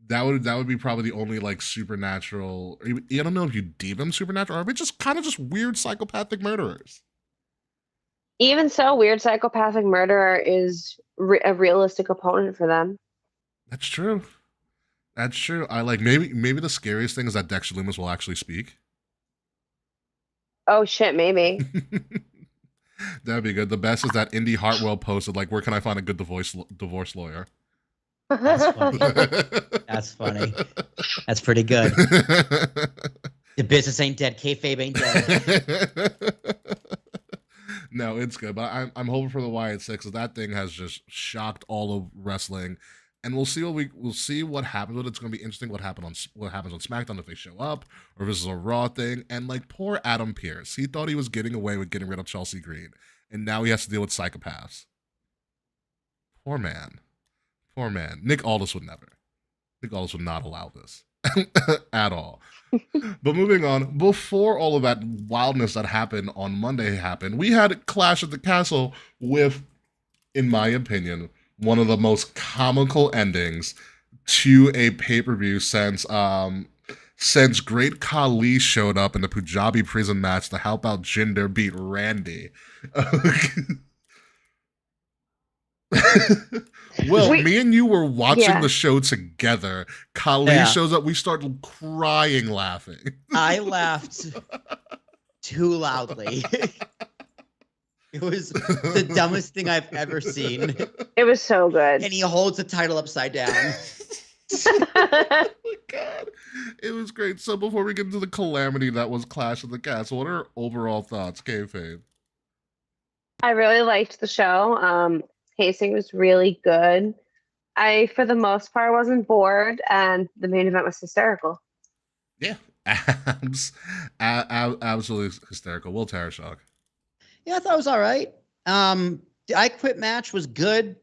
That would be probably the only like supernatural. I don't know if you deem them supernatural, or just kind of just weird psychopathic murderers. Even so, weird psychopathic murderer is a realistic opponent for them. That's true. That's true. I like maybe the scariest thing is that Dexter Lumis will actually speak. Oh shit, maybe. That'd be good. The best is that Indy Hartwell posted like, "Where can I find a good divorce lawyer?" That's funny. That's funny. That's pretty good. The business ain't dead. Kayfabe ain't dead. No, it's good. But I'm hoping for the Wyatt Six. That thing has just shocked all of wrestling, and we'll see what happens with it. It's going to be interesting what happens on SmackDown if they show up, or if this is a Raw thing. And like poor Adam Pearce, he thought he was getting away with getting rid of Chelsea Green, and now he has to deal with psychopaths. Poor man. Poor man. Nick Aldis would never. Nick Aldis would not allow this at all. But moving on, before all of that wildness that happened on Monday happened, we had Clash at the Castle with, in my opinion, one of the most comical endings to a pay-per-view since Great Khali showed up in the Punjabi prison match to help out Jinder beat Randy. Well, me and you were watching the show together. Khali shows up. We start crying laughing. I laughed too loudly. It was the dumbest thing I've ever seen. It was so good. And he holds the title upside down. Oh my God. It was great. So before we get into the calamity that was Clash of the Castle, what are your overall thoughts, Kayfabe? I really liked the show. Pacing was really good. I, for the most part, wasn't bored, and the main event was hysterical. Yeah, absolutely hysterical. Will Tarashok. Yeah, I thought it was all right. The I Quit match was good.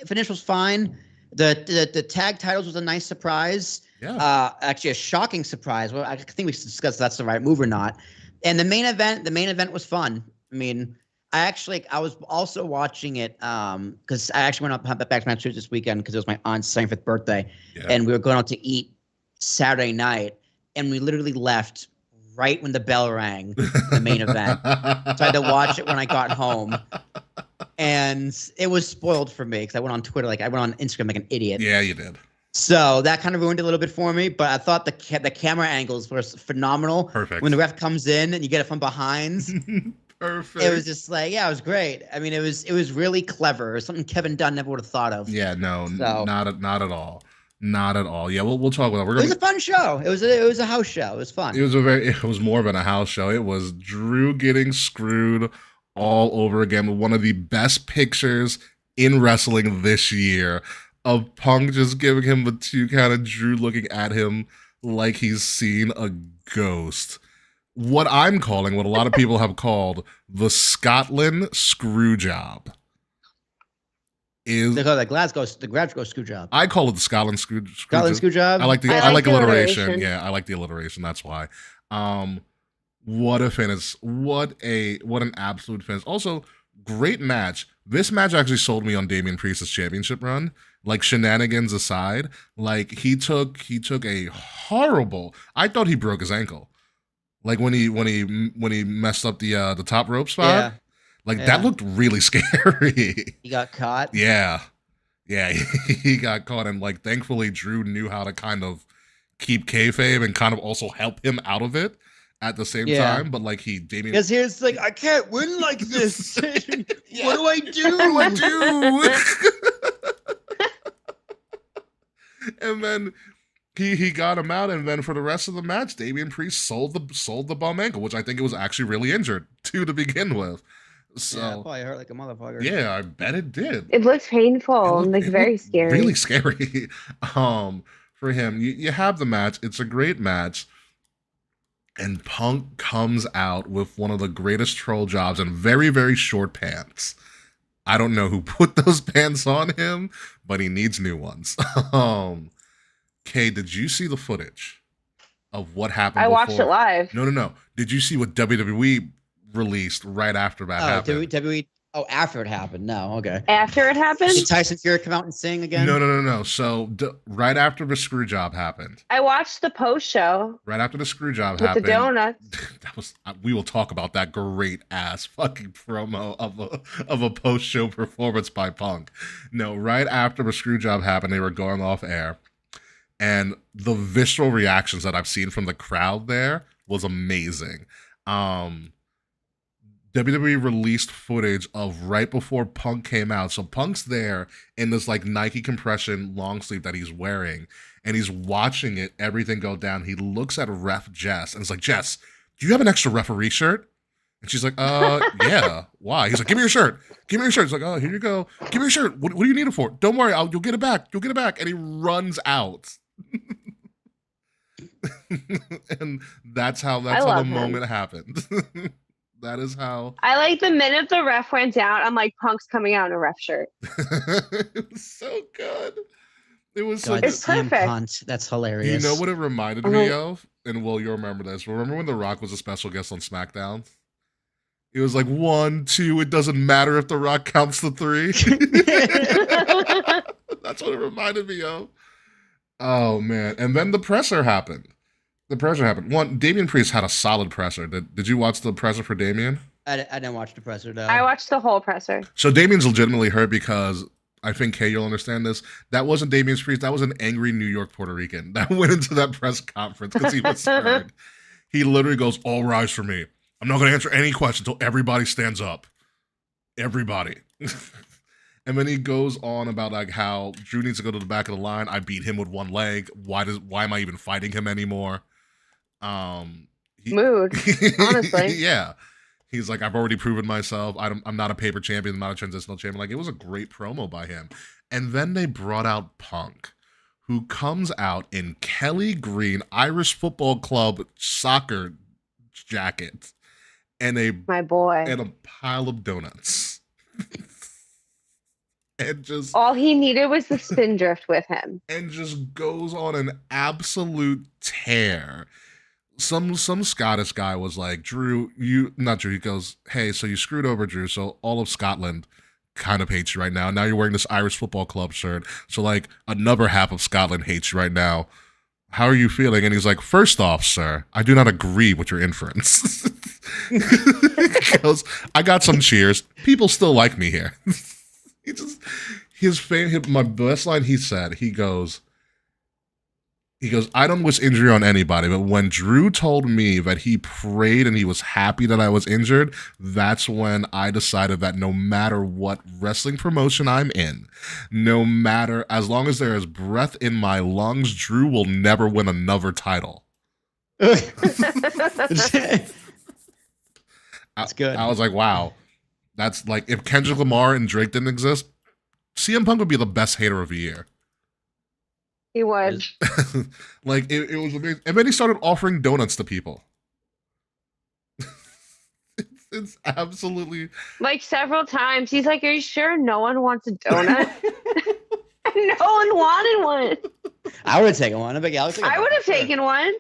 Finish was fine. The tag titles was a nice surprise. Yeah. Actually, a shocking surprise. Well, I think we should discuss if that's the right move or not. And the main event was fun. I mean, I was also watching it because I actually went up back to Massachusetts this weekend because it was my aunt's 75th birthday, and we were going out to eat Saturday night, and we literally left right when the bell rang for the main event. So I had to watch it when I got home. And it was spoiled for me because I went on Twitter, I went on Instagram like an idiot. Yeah, you did. So that kind of ruined it a little bit for me. But I thought the camera angles were phenomenal. Perfect. When the ref comes in and you get it from behind. Perfect. It was just it was great. I mean, it was really clever. It was something Kevin Dunn never would have thought of. Yeah, no, not at all. Not at all. Yeah, we'll talk about it. It was a fun show. It was a house show. It was fun. It was more than a house show. It was Drew getting screwed all over again. One of the best pictures in wrestling this year of Punk just giving him the 2 count of Drew looking at him like he's seen a ghost. What I'm calling, what a lot of people have called, the Scotland screw job. They call it the Glasgow screw job. I call it the Scotland screw job. I like alliteration. Yeah, I like the alliteration. That's why. What a finish! What an absolute finish! Also, great match. This match actually sold me on Damian Priest's championship run. Like, shenanigans aside, he took a horrible. I thought he broke his ankle. Like when he messed up the top rope spot. Yeah. That looked really scary. He got caught. Yeah, he got caught, and thankfully Drew knew how to kind of keep kayfabe and kind of also help him out of it at the same time. But Damian, because here's I can't win like this. What do I do? What do I do? And then he got him out, and then for the rest of the match, Damian Priest sold the bum ankle, which I think it was actually really injured to begin with. So yeah, it probably hurt like a motherfucker. Yeah, I bet it did. It looked painful and very scary. Really scary. For him, you have the match. It's a great match, and Punk comes out with one of the greatest troll jobs in very, very short pants. I don't know who put those pants on him, but he needs new ones. Kay, did you see the footage of what happened? I watched it live. No. Did you see what WWE released right after that happened? WWE. Oh, after it happened. No, okay. After it happened? Did Tyson Fury come out and sing again? No. So right after the screw job happened. I watched the post show. Right after the screw job happened. With the donuts. That was. We will talk about that great ass fucking promo of a post show performance by Punk. No, right after the screw job happened, they were going off air, and the visceral reactions that I've seen from the crowd there was amazing. WWE released footage of right before Punk came out. So Punk's there in this Nike compression long sleeve that he's wearing, and he's watching everything go down. He looks at ref Jess and it's like, Jess, do you have an extra referee shirt? And she's like, yeah. Why? He's like, give me your shirt. Give me your shirt. He's like, oh, here you go. Give me your shirt. What do you need it for? Don't worry. You'll get it back. You'll get it back. And he runs out. And that's how the moment happened. That is how. I like the minute the ref went down, I'm like, Punk's coming out in a ref shirt. It was so good. It was so it's perfect. Punt. That's hilarious. You know what it reminded me of? And Will, you'll remember this. Remember when The Rock was a special guest on SmackDown? It was 1, 2, it doesn't matter if The Rock counts to 3. That's what it reminded me of. Oh, man. And then the presser happened. One, Damian Priest had a solid presser. Did you watch the presser for Damian? I didn't watch the presser, though. I watched the whole presser. So Damian's legitimately hurt because I think, Kay, you'll understand this. That wasn't Damian Priest. That was an angry New York Puerto Rican that went into that press conference because he was hurt. He literally goes, all rise for me. I'm not going to answer any questions until everybody stands up. Everybody. And then he goes on about how Drew needs to go to the back of the line. I beat him with one leg. Why am I even fighting him anymore? Mood, honestly. Yeah. He's like, I've already proven myself. I'm not a paper champion. I'm not a transitional champion. Like, it was a great promo by him. And then they brought out Punk, who comes out in Kelly Green Irish Football Club soccer jacket and a pile of donuts. And just all he needed was the spindrift with him. And just goes on an absolute tear. Some Scottish guy was like, Drew, he goes, hey, so you screwed over Drew, so all of Scotland kind of hates you right now. Now you're wearing this Irish Football Club shirt, so like another half of Scotland hates you right now. How are you feeling? And he's like, first off, sir, I do not agree with your inference. He goes, I got some cheers. People still like me here. My best line he goes, I don't wish injury on anybody, but when Drew told me that he prayed and he was happy that I was injured, that's when I decided that no matter what wrestling promotion I'm in, no matter, as long as there is breath in my lungs, Drew will never win another title. That's good. I was like, wow. That's like, if Kendrick Lamar and Drake didn't exist, CM Punk would be the best hater of the year. He would. Like, it was amazing. And then he started offering donuts to people. It's absolutely... Like, several times. He's like, are you sure no one wants a donut? No one wanted one. I would have taken one. I would have taken one.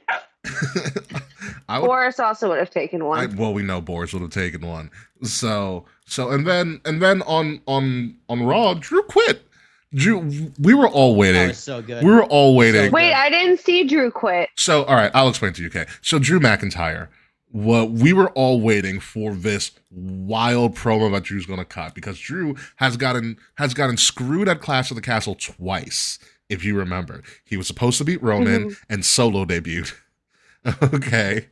Boris also would have taken one. Well, we know Boris would have taken one. So, and then on Raw, Drew quit. Drew, we were all waiting. That was so good. We were all waiting. Wait, I didn't see Drew quit. So, all right, I'll explain to you, okay? So, Drew McIntyre, we were all waiting for this wild promo that Drew's going to cut, because Drew has gotten screwed at Clash of the Castle twice, if you remember. He was supposed to beat Roman and solo debuted. Okay.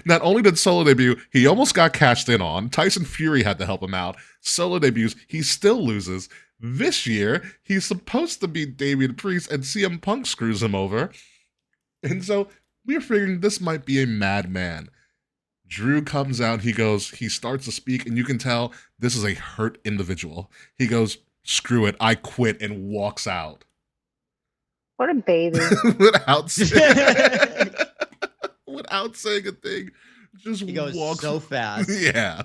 Not only did solo debut, he almost got cashed in on. Tyson Fury had to help him out. Solo debuts, he still loses. This year, he's supposed to beat Damian Priest, and CM Punk screws him over. And so we're figuring this might be a madman. Drew comes out, he starts to speak, and you can tell this is a hurt individual. He goes, screw it, I quit, and walks out. What a baby. without saying a thing. He goes walks so fast. Yeah.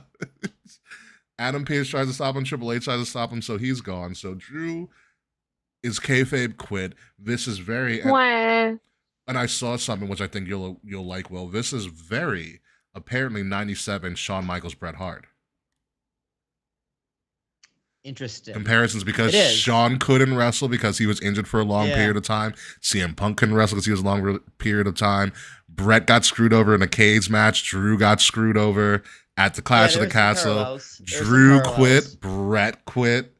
Adam Page tries to stop him. Triple H tries to stop him, so he's gone. So Drew is kayfabe quit. This is very... And I saw something which I think you'll like, Will. This is very, apparently, 97 Shawn Michaels, Bret Hart. Interesting. Comparisons, because Shawn couldn't wrestle because he was injured for a long period of time. CM Punk couldn't wrestle because he was a long period of time. Bret got screwed over in a cage match. Drew got screwed over at the Clash of the Castle. Drew quit. Bret quit.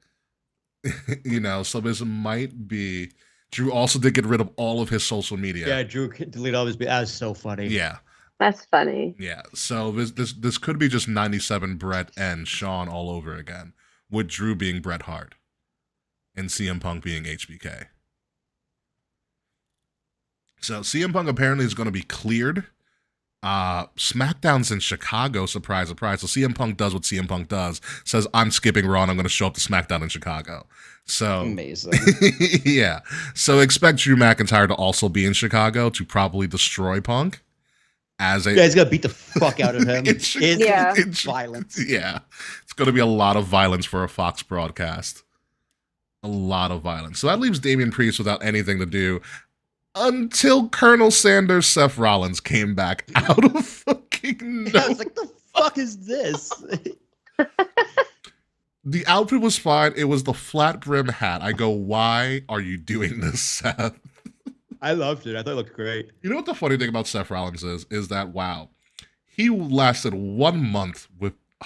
So this might be... Drew also did get rid of all of his social media. Yeah, Drew deleted all of his... That was so funny. Yeah. That's funny. Yeah, so this could be just 97 Bret and Shawn all over again, with Drew being Bret Hart and CM Punk being HBK. So CM Punk apparently is going to be cleared. SmackDown's in Chicago, surprise, surprise. So CM Punk does what CM Punk does, says, I'm skipping Raw and I'm going to show up to SmackDown in Chicago. So amazing. Yeah. So expect Drew McIntyre to also be in Chicago to probably destroy Punk. You guys got to beat the fuck out of him. It's violence. Yeah. It's going to be a lot of violence for a Fox broadcast. A lot of violence. So that leaves Damian Priest without anything to do until Colonel Sanders Seth Rollins came back out of fucking nowhere. I was like, the fuck is this? The outfit was fine. It was the flat brim hat. I go, why are you doing this, Seth? I loved it. I thought it looked great. You know what the funny thing about Seth Rollins is that, wow, he lasted 1 month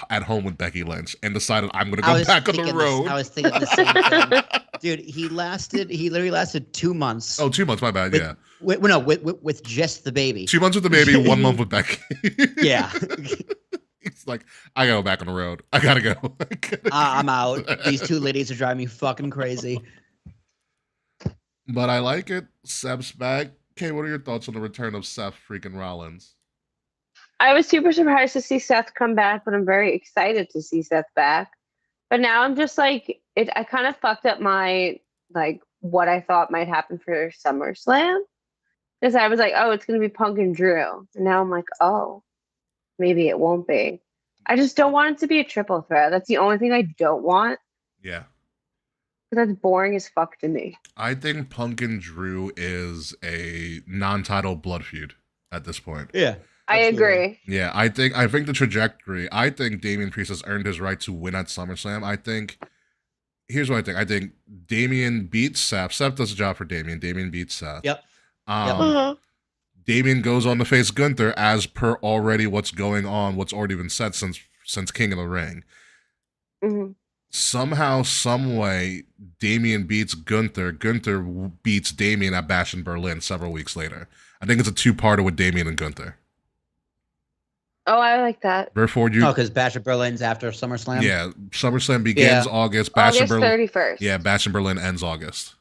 at home with Becky Lynch and decided, I'm going to go back on the road. I was thinking the same thing. Dude, he literally lasted 2 months. Oh, 2 months, my bad, yeah. With just the baby. 2 months with the baby, 1 month with Becky. Yeah. It's like, I gotta go back on the road. I gotta go. I'm out. These two ladies are driving me fucking crazy. But I like it. Seth's back. Okay, what are your thoughts on the return of Seth freaking Rollins? I was super surprised to see Seth come back, but I'm very excited to see Seth back. But now I'm just like I kind of fucked up my like what I thought might happen for SummerSlam. Because I was like, oh, it's gonna be Punk and Drew. And now I'm like, oh, maybe it won't be. I just don't want it to be a triple threat. That's the only thing I don't want. Yeah. Because that's boring as fuck to me. I think Punk and Drew is a non-title blood feud at this point. Yeah. I agree. Yeah, I think the trajectory. I think Damian Priest has earned his right to win at SummerSlam. Here's what I think. I think Damian beats Seth. Seth does a job for Damian. Damian beats Seth. Yep. Damian goes on to face Gunther as per already what's going on, what's already been said since King of the Ring. Mm-hmm. Somehow, some way, Damian beats Gunther. Gunther beats Damian at Bash in Berlin several weeks later. I think it's a two-parter with Damian and Gunther. Oh, I like that. Therefore, because Bash in Berlin's after SummerSlam. Yeah, SummerSlam begins August. Bash August 31st. Yeah, Bash in Berlin ends August.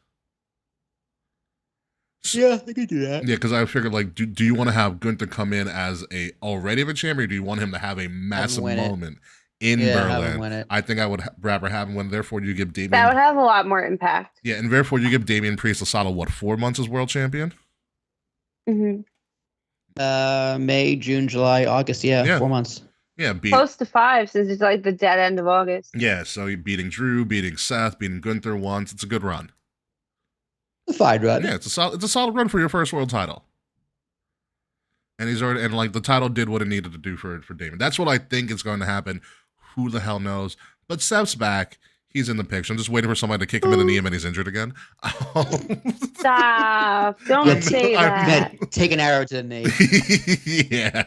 Yeah, they could do that. Yeah, because I figured, like, do you want to have Gunther come in as already a champion, or do you want him to have a massive moment in Berlin? I think I would rather have him win. Therefore, you give Damian... That would have a lot more impact. Yeah, and therefore, you give Damian Priest a solid, 4 months as world champion? Mm-hmm. May, June, July, August. Yeah, 4 months. Yeah, close to 5 since it's like the dead end of August. Yeah, so you're beating Drew, beating Seth, beating Gunther once. It's a good run. A fine run. Yeah, it's a solid run for your first world title. And he's already the title did what it needed to do for Damian. That's what I think is going to happen. Who the hell knows? But Seth's back. He's in the picture. I'm just waiting for somebody to kick him in the knee and he's injured again. Stop. Don't say that. Take an arrow to the knee. Yeah,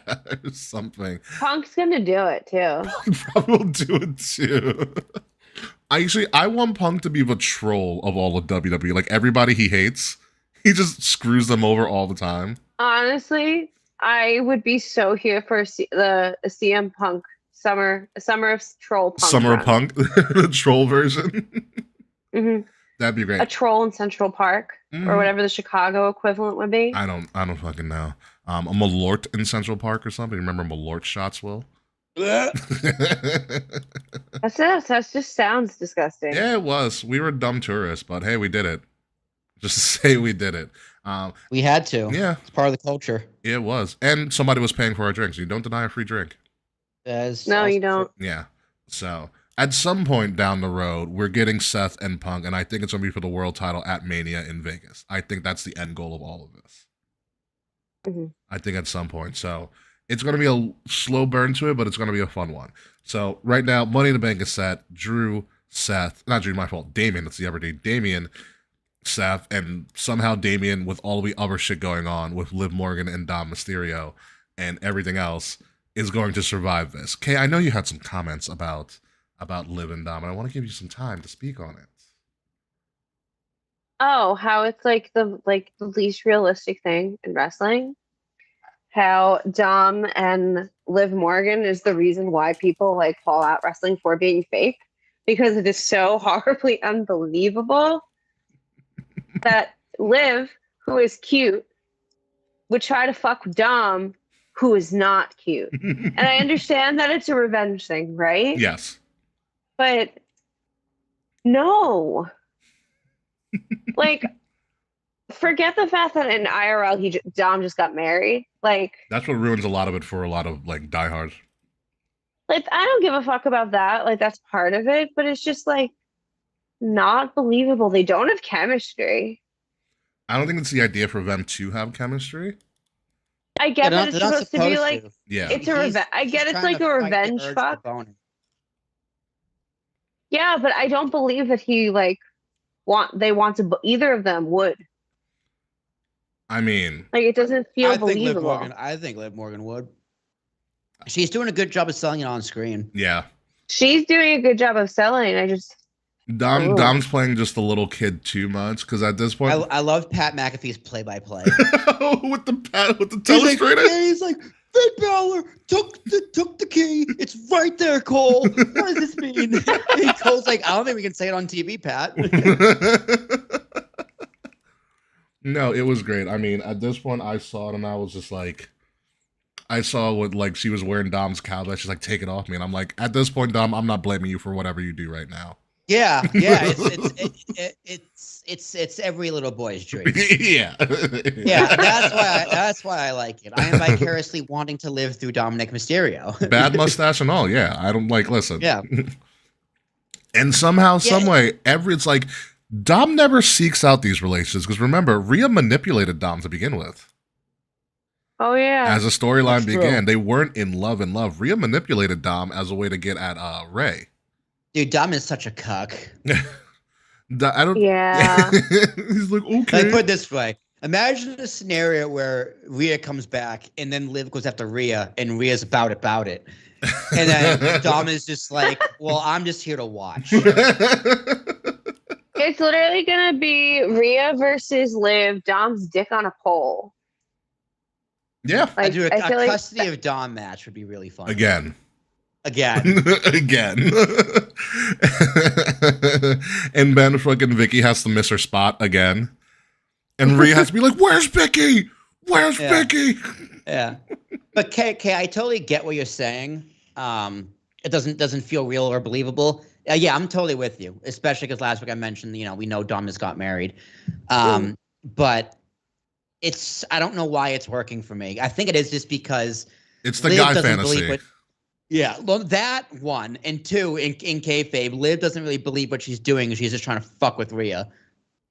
something. Punk's going to do it, too. Punk probably will do it, too. I want Punk to be the troll of all of WWE. Like, everybody he hates, he just screws them over all the time. Honestly, I would be so here for the CM Punk summer of troll Punk. Summer of Punk, the troll version. Mm-hmm. That'd be great. A troll in Central Park, or whatever the Chicago equivalent would be. I don't fucking know. A Malort in Central Park or something. Remember Malort shots, Will? That just sounds disgusting. Yeah, it was. We were dumb tourists, but hey, we did it. Just to say we did it. We had to. Yeah. It's part of the culture. It was. And somebody was paying for our drinks. You don't deny a free drink. No, you don't. Yeah. So at some point down the road, we're getting Seth and Punk, and I think it's going to be for the world title at Mania in Vegas. I think that's the end goal of all of this. Mm-hmm. I think at some point. So it's going to be a slow burn to it, but it's going to be a fun one. So right now, Money in the Bank is set. Drew, Seth, not Drew, my fault. Damian, that's the other day. Damian, Seth, and somehow Damian, with all the other shit going on with Liv Morgan and Dom Mysterio and everything else, is going to survive this. Kay, I know you had some comments about Liv and Dom, and I want to give you some time to speak on it. Oh, how it's like the least realistic thing in wrestling. How Dom and Liv Morgan is the reason why people like fall out wrestling for being fake, because it is so horribly unbelievable that Liv, who is cute, would try to fuck Dom, who is not cute. And I understand that it's a revenge thing, right? Yes. But no. Like, forget the fact that in IRL Dom just got married. Like, that's what ruins a lot of it for a lot of like diehards. Like, I don't give a fuck about that. Like, that's part of it, but it's just like not believable. They don't have chemistry. I don't think it's the idea for them to have chemistry. I get that it's supposed to be like, yeah, it's a revenge. I get it's like a revenge fuck. Yeah, but I don't believe that he like want to. Either of them would. I mean, like, it doesn't feel believable. I think Liv Morgan would. She's doing a good job of selling it on screen. Yeah, she's doing a good job of selling. I just Dom's playing just a little kid too much, because at this point, I love Pat McAfee's play-by-play with the telestrator. He's like, Finn Balor took the key. It's right there, Cole. What does this mean? And Cole's like, I don't think we can say it on TV, Pat. No, it was great. I mean, at this point, I saw it and I was just like, I saw what like she was wearing Dom's cowbell. She's like, take it off me, and I'm like, at this point, Dom, I'm not blaming you for whatever you do right now. Yeah. It's every little boy's dream. Yeah. Yeah, that's why I like it. I am vicariously wanting to live through Dominic Mysterio. Bad mustache and all. Yeah, I don't like. Listen. Yeah. And somehow, some way, it's like Dom never seeks out these relationships because remember, Rhea manipulated Dom to begin with. Oh yeah. As a storyline began, they weren't in love. Rhea manipulated Dom as a way to get at Ray. Dude, Dom is such a cuck. I don't. Yeah. He's like, okay. Like, put it this way. Imagine a scenario where Rhea comes back and then Liv goes after Rhea and Rhea's about it. And then Dom is just like, well, I'm just here to watch. It's literally going to be Rhea versus Liv, Dom's dick on a pole. Yeah. Like, dude, a custody of Dom match would be really fun. Again. Again. And then fucking Vicky has to miss her spot again. And Rhea has to be like, where's Vicky? Where's Vicky? Yeah. But Kay, I totally get what you're saying. It doesn't feel real or believable. Yeah, I'm totally with you, especially because last week I mentioned, we know Dom just got married. But I don't know why it's working for me. I think it is just because it's the guy fantasy. Yeah, well, that one, and two, in kayfabe, Liv doesn't really believe what she's doing. She's just trying to fuck with Rhea,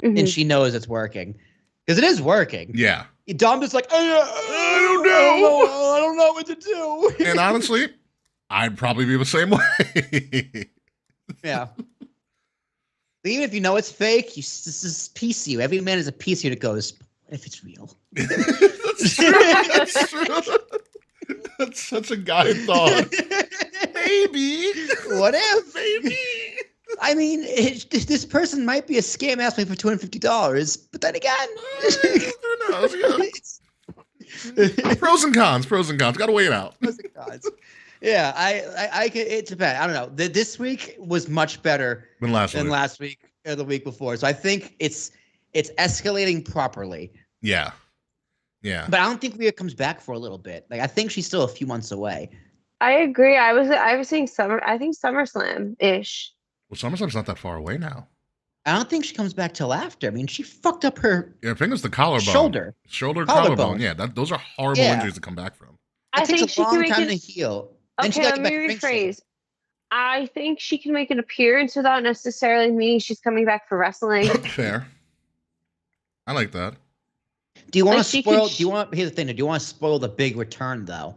and she knows it's working because it is working. Yeah, Dom is like, I don't know what to do. And honestly, I'd probably be the same way. Yeah. But even if you know it's fake, this is PC. Every man is a PC that goes, what if it's real? That's true. That's such a guy thought. Maybe. What if? Maybe. I mean, this person might be a scam asking me for $250, but then again, who knows? Yeah. Pros and cons. Got to weigh it out. Pros and cons. Yeah, I it's bad. I don't know. This week was much better than last week or the week before. So I think it's escalating properly. Yeah. Yeah. But I don't think Rhea comes back for a little bit. Like, I think she's still a few months away. I agree. I was saying SummerSlam-ish. Well, SummerSlam's not that far away now. I don't think she comes back till after. I mean, she fucked up her I think it's the collarbone. Collarbone. Yeah, those are horrible injuries to come back from. It takes a long time to heal. Okay, let me rephrase. I think she can make an appearance without necessarily meaning she's coming back for wrestling. Fair. I like that. Do you want to spoil? Here's the thing. Do you want to spoil the big return though?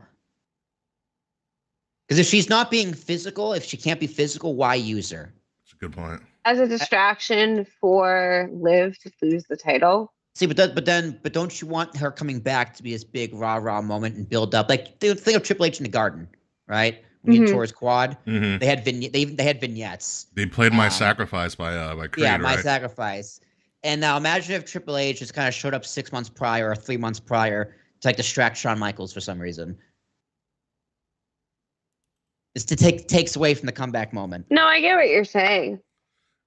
Because if she's not being physical, if she can't be physical, why use her? That's a good point. As a distraction for Liv to lose the title. See, but don't you want her coming back to be this big rah moment and build up? Like, think of Triple H in the Garden, right? When he tore his quad, they had vignettes. They played "My Sacrifice" by Creed. Yeah, "My Sacrifice." And now imagine if Triple H just kind of showed up 6 months prior or 3 months prior to like distract Shawn Michaels for some reason. It's to takes away from the comeback moment. No, I get what you're saying.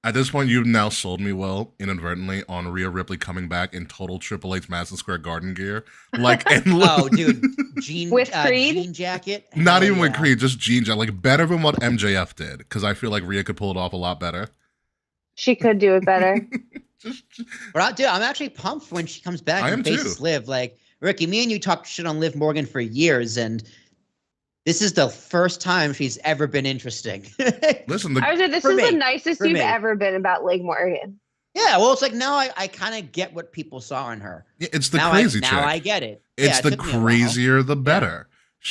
At this point, you've now sold me inadvertently on Rhea Ripley coming back in total Triple H Madison Square Garden gear. Oh, dude, jean jacket. Not even with Creed, just jean jacket. Like better than what MJF did, because I feel like Rhea could pull it off a lot better. She could do it better. But I'm actually pumped when she comes back and faces Liv. Like, Ricky, me and you talked shit on Liv Morgan for years, and this is the first time she's ever been interesting. Listen, this is the nicest you've ever been about Liv Morgan. Yeah, well, it's like now I kind of get what people saw in her. Yeah, it's the crazy chick. Now I get it. It's the crazier, the better.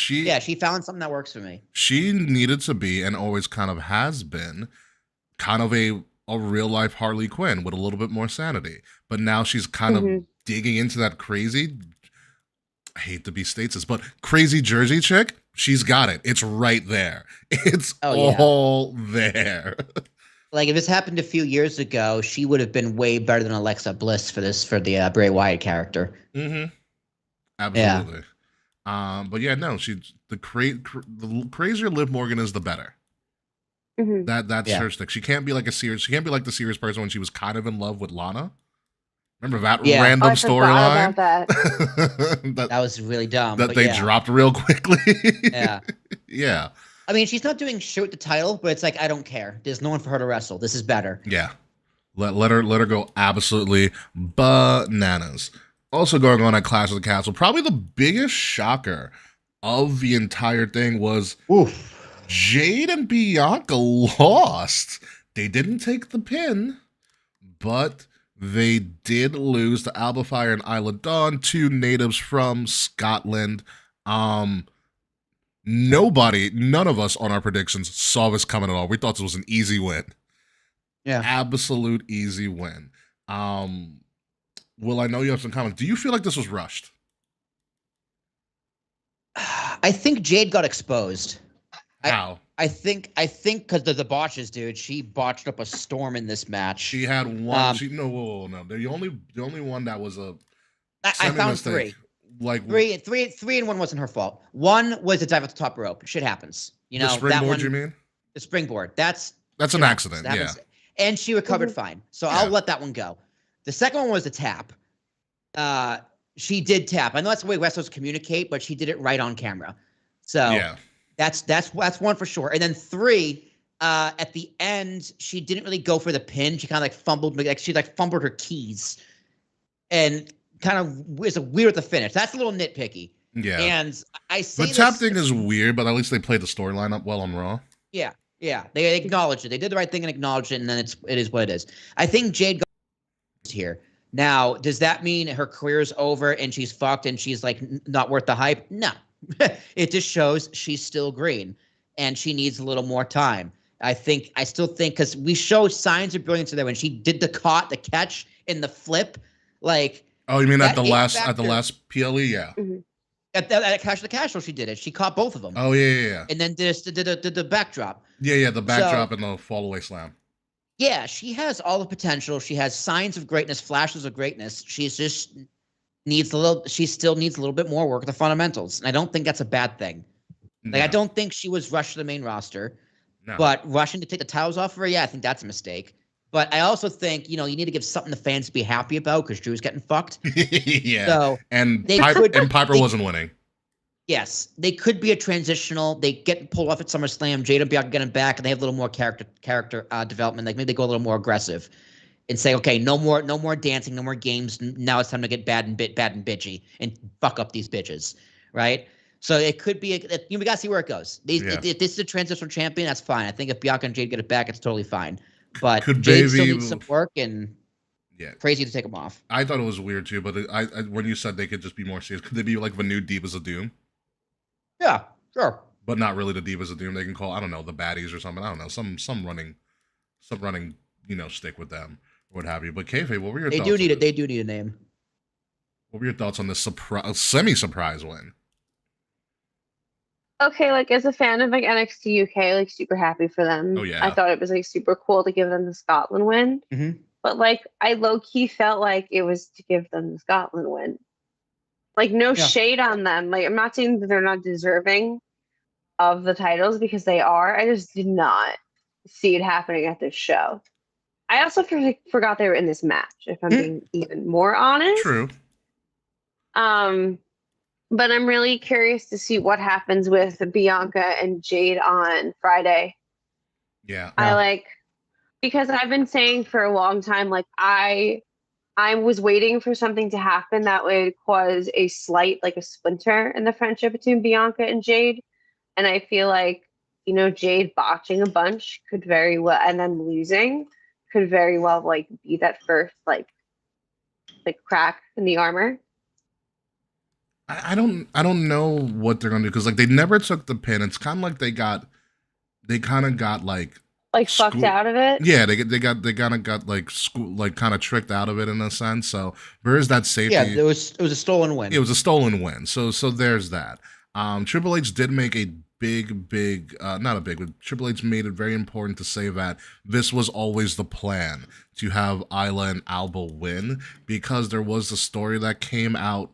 Yeah. She found something that works for me. She needed to be, and always kind of has been, kind of a real life Harley Quinn with a little bit more sanity. But now she's kind of digging into that crazy, I hate to be statist, but crazy Jersey chick. She's got it. It's right there. It's all there. Like, if this happened a few years ago, she would have been way better than Alexa Bliss for the Bray Wyatt character. Mm-hmm. Absolutely. Yeah. But yeah, no, she's the crazier Liv Morgan is, the better. Mm-hmm. That's her stick. She can't be like she can't be like the serious person when she was kind of in love with Lana. Remember that Yeah. random storyline? That was really dumb. That they dropped real quickly. Yeah. Yeah. I mean, she's not doing shit with the title, but it's like, I don't care. There's no one for her to wrestle. This is better. Yeah. Let her go absolutely bananas. Also going on at Clash of the Castle, probably the biggest shocker of the entire thing was Jade and Bianca lost. They didn't take the pin, but they did lose to Alba Fire and Isla Dawn, two natives from Scotland. None of us on our predictions saw this coming at all. We thought this was an easy win. Yeah. Absolute easy win. Will, I know you have some comments. Do you feel like this was rushed? I think Jade got exposed. How? I think because of the botches, dude. She botched up a storm in this match. She had one. No. The only one that was a. I found three. Like three, and one wasn't her fault. One was a dive at the top rope. Shit happens. You know the springboard. That one, you mean? The springboard. That's an accident. Yeah. And she recovered fine, so I'll let that one go. The second one was the tap. She did tap. I know that's the way wrestlers communicate, but she did it right on camera. So yeah. That's one for sure. And then three, at the end, she didn't really go for the pin. She kind of like fumbled, she fumbled her keys, and kind of was weird at the finish. That's a little nitpicky. Yeah. And I say the tap thing is weird, but at least they played the storyline up well on Raw. Yeah. Yeah. They acknowledged it. They did the right thing and acknowledged it, and then it is what it is. I think Jade got here. Now, does that mean her career's over and she's fucked and she's like not worth the hype? No. It just shows she's still green and she needs a little more time. I still think because we show signs of brilliance there when she did the catch in the flip, like. Oh, you mean at the last PLE? Yeah. Mm-hmm. At Clash of the Castle, she did it. She caught both of them. Oh yeah. And then did the backdrop. Yeah, the backdrop and the fall away slam. Yeah, she has all the potential. She has signs of greatness, flashes of greatness. She's just she still needs a little bit more work with the fundamentals. And I don't think that's a bad thing. Like, I don't think she was rushed to the main roster. No. But rushing to take the titles off of her, yeah, I think that's a mistake. But I also think, you need to give something the fans to be happy about because Drew's getting fucked. Yeah. So and Piper wasn't winning. Yes, they could be a transitional. They get pulled off at SummerSlam. Jada Bianca getting back, and they have a little more character development. Like maybe they go a little more aggressive, and say, okay, no more dancing, no more games. Now it's time to get bad and bitchy and fuck up these bitches, right? So it could be. We gotta see where it goes. If this is a transitional champion, that's fine. I think if Bianca and Jade get it back, it's totally fine. But Jade still needs some work and. Yeah, crazy to take them off. I thought it was weird too, but when you said they could just be more serious, could they be like the new Divas of Doom? Yeah, sure. But not really the Divas of Doom. They can call, I don't know, the baddies or something. I don't know, some running, stick with them or what have you. But Kayfabe, what were your thoughts? They do need a name. What were your thoughts on this semi-surprise win? Okay, like as a fan of like NXT UK, like super happy for them. Oh yeah. I thought it was like super cool to give them the Scotland win. Mm-hmm. But like I low-key felt like it was to give them the Scotland win. Like no shade on them. Like I'm not saying that they're not deserving of the titles because they are. I just did not see it happening at this show. I also forgot they were in this match, if I'm being even more honest. True. But I'm really curious to see what happens with Bianca and Jade on Friday. Yeah. Because I've been saying for a long time, like I was waiting for something to happen that would cause a slight, like a splinter in the friendship between Bianca and Jade. And I feel like, Jade botching a bunch could very well, and then losing could very well, like, be that first, like crack in the armor. I don't know what they're gonna do because like they never took the pin. It's kind of like they kind of got like fucked out of it. Yeah, they kind of got like kind of tricked out of it in a sense. So there is that safety. Yeah, it was a stolen win. It was a stolen win. So there's that. Triple H did make a Triple H made it very important to say that this was always the plan to have Isla and Alba win because there was a story that came out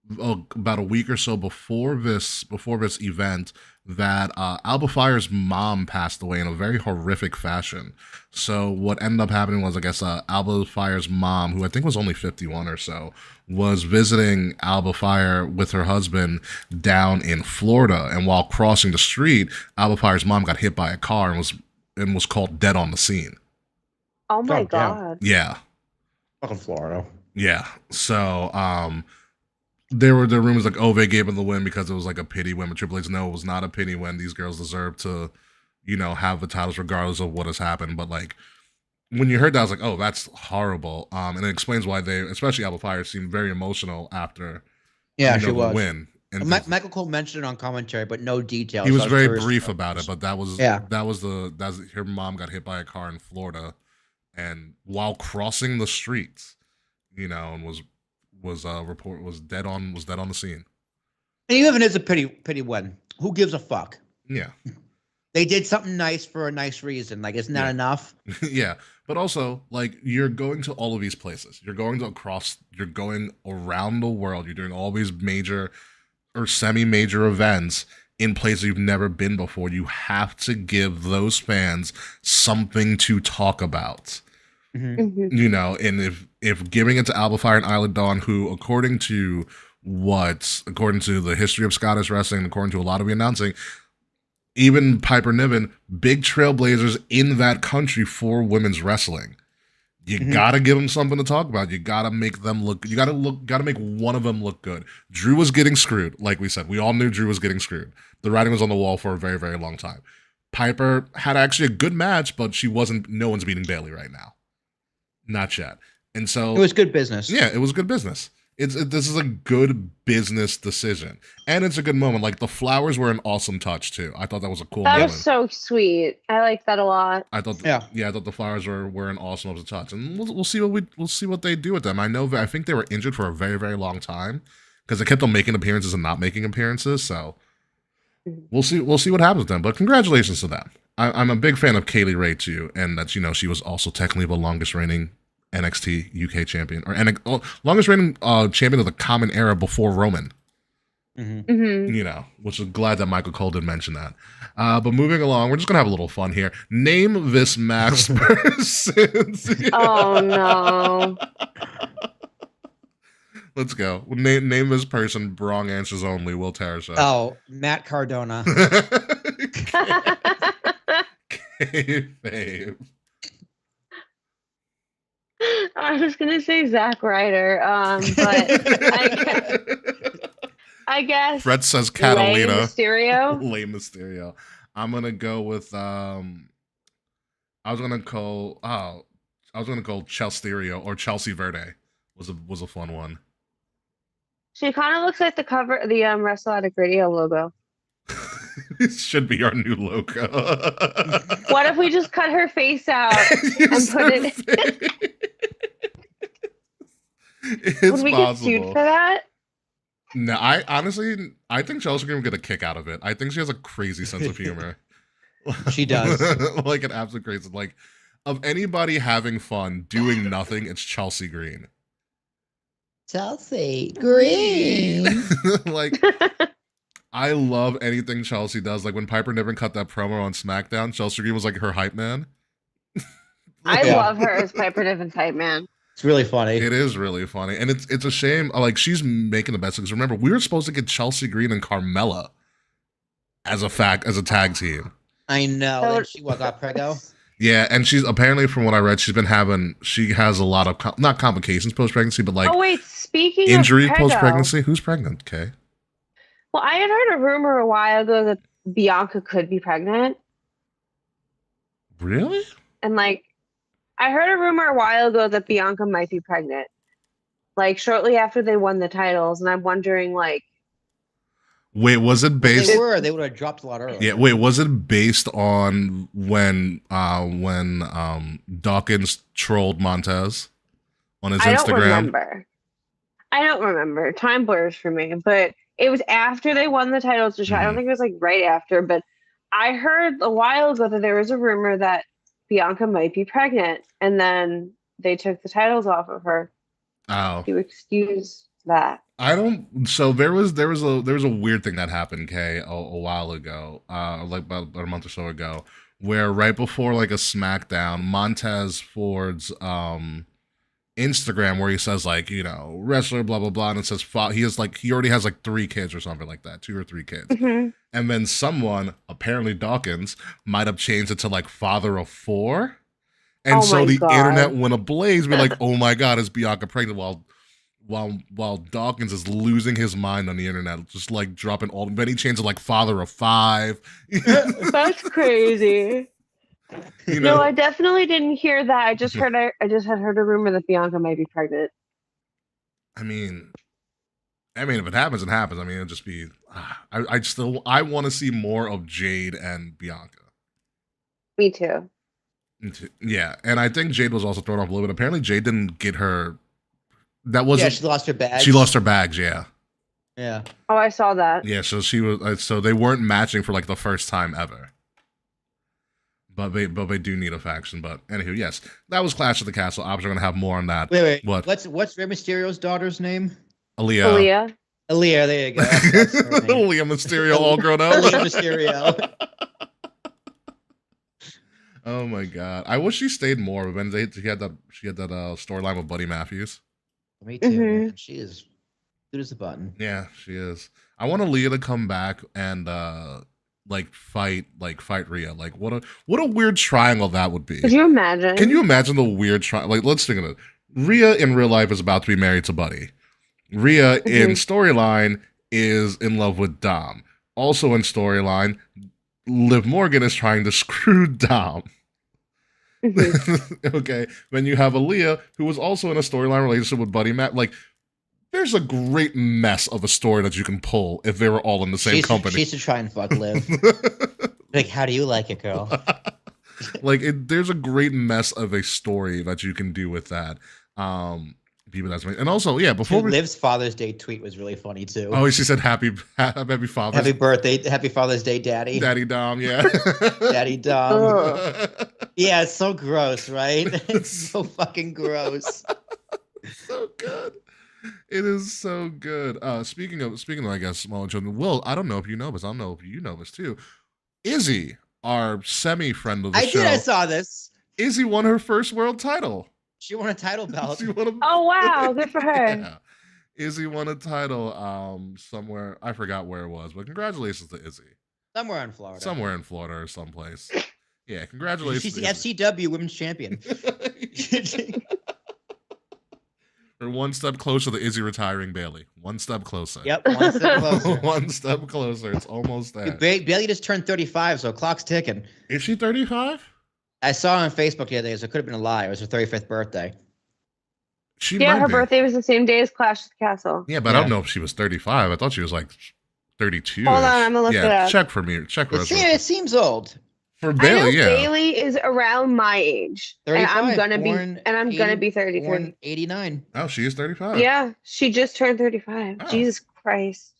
about a week or so before this event that Alba Fire's mom passed away in a very horrific fashion. So what ended up happening was, I guess, Alba Fire's mom, who I think was only 51 or so, was visiting Alba Fire with her husband down in Florida, and while crossing the street, Alba Fire's mom got hit by a car and was called dead on the scene. Oh my God. Yeah. Fucking Florida. Yeah. So there were the rumors like, oh, they gave him the win because it was like a pity win, but Triple H, no, it was not a pity win. These girls deserve to, have the titles regardless of what has happened. But like, when you heard that, I was like, oh, that's horrible. And it explains why they, especially Alba Fire, seemed very emotional after she was. the win. And Michael Cole mentioned it on commentary, but no details. He was very brief about it, but that was her mom got hit by a car in Florida, and while crossing the streets, and was dead on the scene. And even if it is a pity win, who gives a fuck? Yeah. They did something nice for a nice reason. Like, isn't that enough? Yeah. But also, like, you're going to all of these places. You're going around the world. You're doing all these major or semi-major events in places you've never been before. You have to give those fans something to talk about. Mm-hmm. And if giving it to Alba Fire and Isla Dawn, who according to the history of Scottish wrestling, according to a lot of the announcing, even Piper Niven, big trailblazers in that country for women's wrestling. You gotta give them something to talk about. You gotta make them look. You gotta make one of them look good. Drew was getting screwed, like we said. We all knew Drew was getting screwed. The writing was on the wall for a very, very long time. Piper had actually a good match, but she wasn't. No one's beating Bayley right now, not yet. And so it was good business. Yeah, it was good business. This is a good business decision, and it's a good moment. Like, the flowers were an awesome touch too. I thought that was a cool moment. That was so sweet. I like that a lot. I thought the flowers were an awesome touch, and we'll see what they do with them. I think they were injured for a very, very long time because they kept on making appearances and not making appearances. So we'll see what happens with them. But congratulations to them. I'm a big fan of Kaylee Ray too, and that she was also technically the longest reigning NXT UK champion, or longest reigning champion of the Common Era before Roman. Which is glad that Michael Cole did mention that. But moving along, we're just gonna have a little fun here. Name this Max person. Oh no! Let's go. Name this person. Wrong answers only. Will Tarasha. Oh, Matt Cardona. Fave. I was gonna say Zack Ryder, but I guess Fred says Catalina. Lay Mysterio. I'm gonna go with I was gonna call Chelsea or Chelsea Verde. Was a fun one. She kind of looks like the cover, the Wrestle Addict Radio logo. It should be our new logo. What if we just cut her face out and put it? Would we get sued for that? No, I think Chelsea Green would get a kick out of it. I think she has a crazy sense of humor. She does. Like, an absolute crazy. Like, of anybody having fun doing nothing, it's Chelsea Green. Chelsea Green. Like, I love anything Chelsea does. Like, when Piper Niven cut that promo on SmackDown, Chelsea Green was like her hype man. I love her as Piper Niven's hype man. It's really funny. It is really funny. And it's a shame. Like, she's making the best. Because remember, we were supposed to get Chelsea Green and Carmella as a tag team. I know. And she got prego. Yeah, and she's apparently, from what I read, she has a lot of not complications post-pregnancy, but like, oh wait, speaking injury of post-pregnancy. Who's pregnant? Okay. Well, I had heard a rumor a while ago that Bianca could be pregnant. Really? And like, I heard a rumor a while ago that Bianca might be pregnant, like shortly after they won the titles, and I'm wondering, like, wait, was it based? They would have dropped a lot earlier. Yeah, wait, was it based on when Dawkins trolled Montez on his Instagram? I don't remember. Time blurs for me, but it was after they won the titles. I don't think it was like right after, but I heard a while ago that there was a rumor that Bianca might be pregnant, and then they took the titles off of her. Oh. To excuse that. I don't. So there was a weird thing that happened, Kay, a while ago, like about a month or so ago, where right before like a SmackDown, Montez Ford's Instagram, where he says like, wrestler blah blah blah, and it says he already has like 3 kids or something like that, 2 or 3 kids, and then someone, apparently Dawkins, might have changed it to like father of 4, and so the internet went ablaze, be like, oh my god, is Bianca pregnant? While Dawkins is losing his mind on the internet, just like dropping all. Then he changed it like father of 5. That's crazy. No, I definitely didn't hear that. I just had heard a rumor that Bianca might be pregnant. I mean, if it happens, it happens. I mean, it'll just be. I want to see more of Jade and Bianca. Me too. Yeah, and I think Jade was also thrown off a little bit. Apparently, Jade didn't get her. That wasn't. Yeah, she lost her bags. She lost her bags. Yeah. Yeah. Oh, I saw that. Yeah, so she was. So they weren't matching for like the first time ever. But they do need a faction. But anywho, yes, that was Clash of the Castle. Obviously, we're gonna have more on that. Wait. What? What's Rey Mysterio's daughter's name? Aaliyah. Aaliyah. There you go. Aaliyah Mysterio, all grown up. Aaliyah Mysterio. Oh my god! I wish she stayed more. But then she had that storyline with Buddy Matthews. Me too. Man. She is good as a button. Yeah, she is. I want Aaliyah to come back and fight Rhea. Like what a weird triangle that would be. Could you imagine? Can you imagine the weird triangle? Like, let's think of it. Rhea in real life is about to be married to Buddy. Rhea in storyline is in love with Dom. Also in storyline, Liv Morgan is trying to screw Dom. Okay, then you have Aaliyah, who was also in a storyline relationship with Buddy Matt. Like, there's a great mess of a story that you can pull if they were all in the same company. She should try and fuck Liv. Like, how do you like it, girl? There's a great mess of a story that you can do with that. And also, yeah, before Liv's Father's Day tweet was really funny too. Oh, she said happy Father's Happy birthday, happy Father's Day, Daddy. Daddy Dom, yeah. Daddy Dom. Yeah, it's so gross, right? It's so fucking gross. So good. It is so good. Speaking of, I guess, smaller children, Will, I don't know if you know this. I don't know if you know this too. Izzy, our semi-friend of the show. I saw this. Izzy won her first world title. She won a title belt. Oh wow, good for her. Yeah. Izzy won a title somewhere. I forgot where it was, but congratulations to Izzy. Somewhere in Florida. Somewhere in Florida or someplace. Yeah, congratulations. She's the FCW Women's Champion. We're one step closer to Izzy retiring Bailey. One step closer. Yep, one step closer. One step closer. It's almost there. Bailey just turned 35, so clock's ticking. Is she 35? I saw on Facebook the other day, so it could have been a lie. It was her 35th birthday. Her birthday was the same day as Clash of the Castle. Yeah, but I don't know if she was 35. I thought she was like 32. Hold on, I'm gonna look it up. Check for me. Check for us. It seems old. For Bailey, yeah. Bailey is around my age. 35, and I'm gonna be 33. Born 89. Oh, she is 35. Yeah, she just turned 35. Oh. Jesus Christ.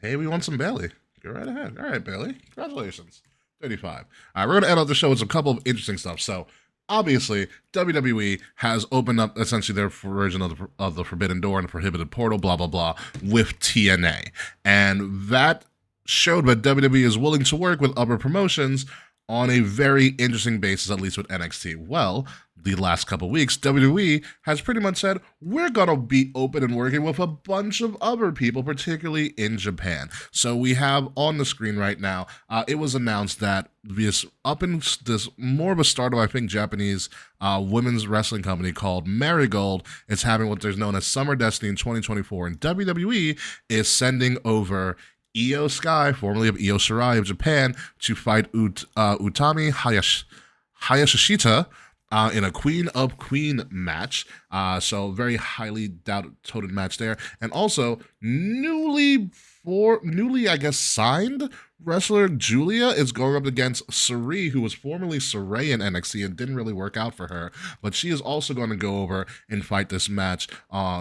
Hey, we want some Bailey. Go right ahead. All right, Bailey. Congratulations. 35. All right, we're going to end out the show with a couple of interesting stuff. So, obviously, WWE has opened up essentially their version of the Forbidden Door and the Prohibited Portal, blah, blah, blah, with TNA. And that showed that WWE is willing to work with other promotions on a very interesting basis, at least with NXT. Well, the last couple of weeks, WWE has pretty much said, we're going to be open and working with a bunch of other people, particularly in Japan. So we have on the screen right now, it was announced that this more of a startup, I think, Japanese women's wrestling company called Marigold is having what is known as Summer Destiny in 2024. And WWE is sending over Io Sky, formerly of Io Shirai of Japan, to fight Utami Hayashishita in a Queen of Queen match. So very highly touted match there. And also newly, I guess, signed wrestler Julia is going up against Sarai, who was formerly Saray in NXT and didn't really work out for her. But she is also going to go over and fight this match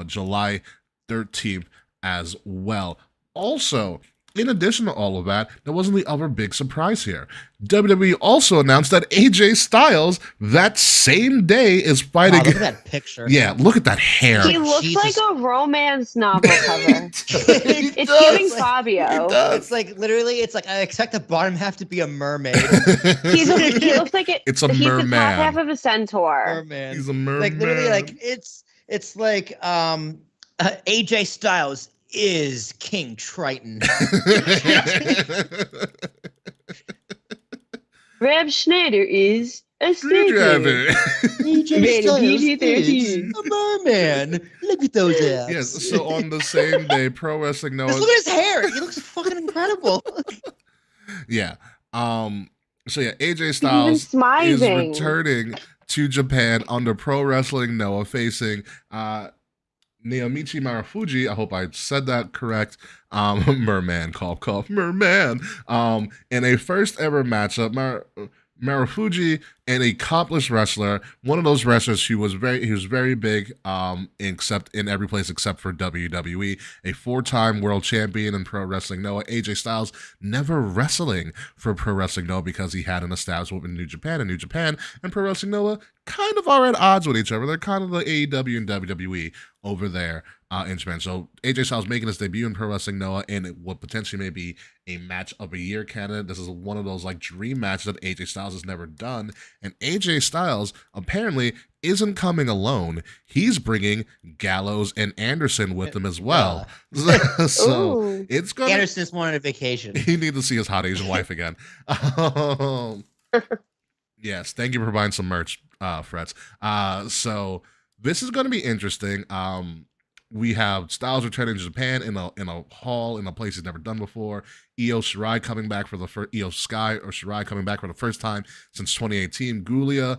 July 13th as well. Also, in addition to all of that, there wasn't the other big surprise here. WWE also announced that AJ Styles that same day is fighting. Look at that picture. Yeah, look at that hair. He looks like a romance novel cover. It's giving Fabio. It's like literally, it's like I expect the bottom half to be a mermaid. He looks like it. It's a he's merman. the top half of a centaur. Merman. He's a merman. Like literally, like it's like AJ Styles is King Triton. Reb Schneider is a Screwdriver. AJ Styles is a merman. Look at those abs. Yes, so on the same day, Pro Wrestling Noah. Just look at his hair. He looks fucking incredible. Yeah. So yeah, AJ Styles is returning to Japan under Pro Wrestling Noah, facing Naomichi Marufuji. I hope I said that correct. Merman, cough, Merman. In a first ever matchup, Marufuji, an accomplished wrestler, one of those wrestlers he was very big, except in every place except for WWE, a 4-time world champion in Pro Wrestling Noah. AJ Styles never wrestling for Pro Wrestling Noah because he had an establishment in New Japan, and Pro Wrestling Noah kind of are at odds with each other. They're kind of the AEW and WWE over there in Japan. So AJ Styles making his debut in Pro Wrestling Noah in what potentially may be a match of a year candidate. This is one of those like dream matches that AJ Styles has never done. And AJ Styles apparently isn't coming alone. He's bringing Gallows and Anderson with him as well. So it's going. Anderson's wanted a vacation. He needs to see his hot Asian wife again. Yes, thank you for buying some merch, Frets. So this is going to be interesting. We have Styles returning to Japan in a hall in a place he's never done before. Io Shirai coming back for the first Shirai coming back for the first time since 2018. Giulia,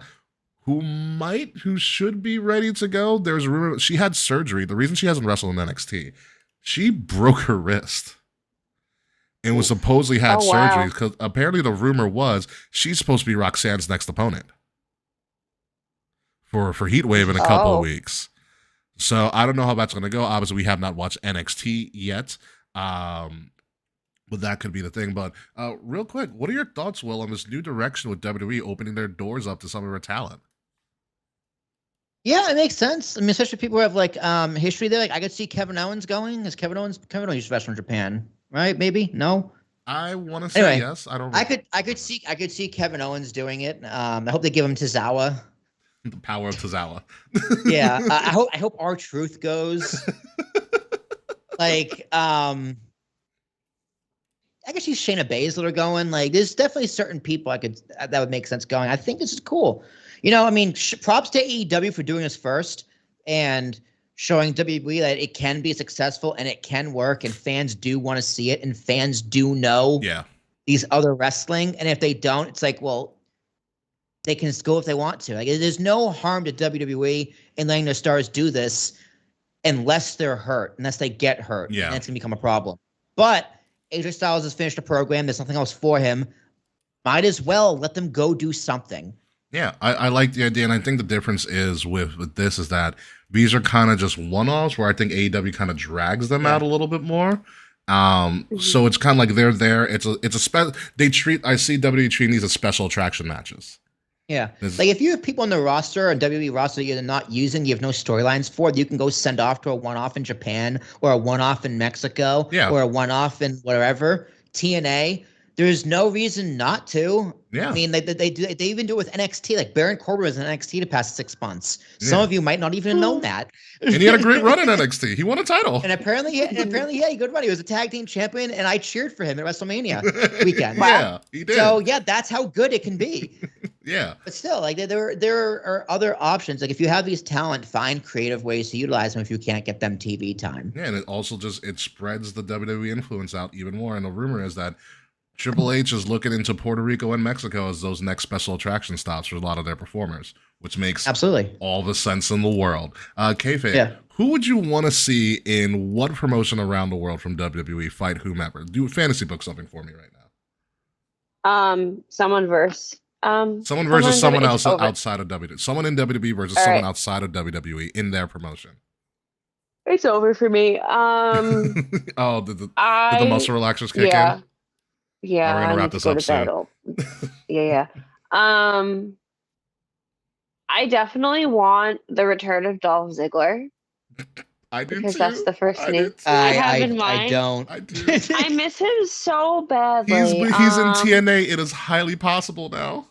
who should be ready to go. There's a rumor she had surgery. The reason she hasn't wrestled in NXT, she broke her wrist and was supposedly had surgery because apparently the rumor was she's supposed to be Roxanne's next opponent for Heatwave in a couple of weeks. So I don't know how that's going to go. Obviously, we have not watched NXT yet, but that could be the thing. But real quick, what are your thoughts, Will, on this new direction with WWE opening their doors up to some of their talent? Yeah, it makes sense. I mean, especially people who have like history there. Like I could see Kevin Owens going. Is Kevin Owens used to wrestle in Japan, right? Maybe no. I want to say yes. I don't. I could see Kevin Owens doing it. I hope they give him Tozawa. The power of Tozawa. Yeah, I hope R-Truth goes. Like, I guess she's Shayna Baszler going. Like, there's definitely certain people that would make sense going. I think this is cool. You know, I mean, props to AEW for doing this first and showing WWE that it can be successful and it can work and fans do want to see it and fans do know these other wrestling. And if they don't, it's like, well, they can go if they want to. Like, there's no harm to WWE in letting their stars do this unless they're hurt, unless they get hurt. Yeah. And that's going to become a problem. But AJ Styles has finished a program. There's nothing else for him. Might as well let them go do something. Yeah, I like the idea. And I think the difference is with this is that these are kind of just one-offs where I think AEW kind of drags them out a little bit more. So it's kind of like they're there. I see WWE treating these as special attraction matches. Yeah. Like if you have people on the roster, a WWE roster you're not using, you have no storylines for, you can go send off to a one-off in Japan or a one-off in Mexico or a one-off in whatever, TNA. There's no reason not to. Yeah. I mean, they even do it with NXT. Like Baron Corbin was in NXT the past 6 months. Some of you might not even know that. And he had a great run in NXT. He won a title. And apparently, he good run. He was a tag team champion, and I cheered for him at WrestleMania weekend. Yeah, he did. So yeah, that's how good it can be. Yeah. But still, like there are other options. Like if you have these talent, find creative ways to utilize them if you can't get them TV time. Yeah, and it also it spreads the WWE influence out even more. And the rumor is that Triple H is looking into Puerto Rico and Mexico as those next special attraction stops for a lot of their performers, which makes absolutely all the sense in the world. Kayfabe, who would you want to see in what promotion around the world from WWE fight whomever? Do fantasy book something for me right now. Someone versus someone else outside of WWE. Someone in WWE versus someone outside of WWE in their promotion. It's over for me. Oh, did the muscle relaxers kick in? Yeah, we're gonna wrap this up soon. Yeah. I definitely want the return of Dolph Ziggler. I do because too. that's the first name I have in I mind. don't. I do. I miss him so badly. He's in TNA. It is highly possible now.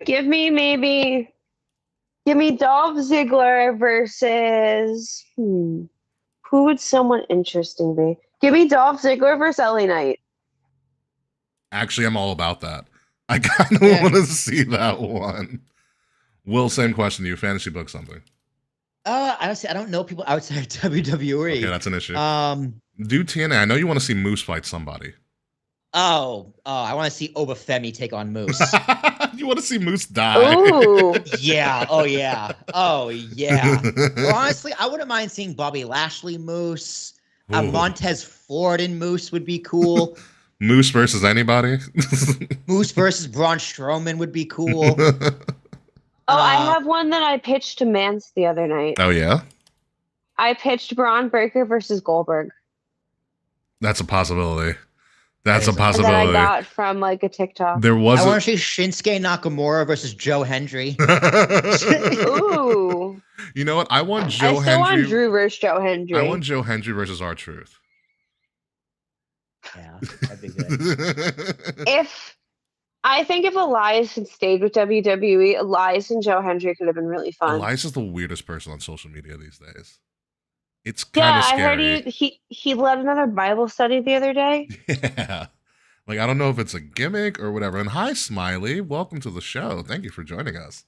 Give me Dolph Ziggler versus who would someone interesting be? Give me Dolph Ziggler versus LA Knight. Actually, I'm all about that. I kind of want to see that one. Will, same question to you. Fantasy book something. Honestly, I don't know people outside WWE. Okay, that's an issue. Do TNA. I know you want to see Moose fight somebody. I want to see Obafemi take on Moose. You want to see Moose die? Ooh. Yeah. Oh yeah. Oh yeah. Well, honestly, I wouldn't mind seeing Bobby Lashley Moose. Montez Ford and Moose would be cool. Moose versus anybody? Moose versus Braun Strowman would be cool. I have one that I pitched to Mance the other night. Oh, yeah? I pitched Braun Breaker versus Goldberg. That's a possibility. That's a possibility. That I got from like a TikTok. There was. I want to see Shinsuke Nakamura versus Joe Hendry. Ooh. You know what? I want Joe Hendry. I still want Drew versus Joe Hendry. I want Joe Hendry versus R-Truth. Yeah, that'd be good. I think if Elias had stayed with WWE, Elias and Joe Hendry could have been really fun. Elias is the weirdest person on social media these days. It's kind of scary. I heard he led another Bible study the other day. Yeah. Like, I don't know if it's a gimmick or whatever. And hi, Smiley. Welcome to the show. Thank you for joining us.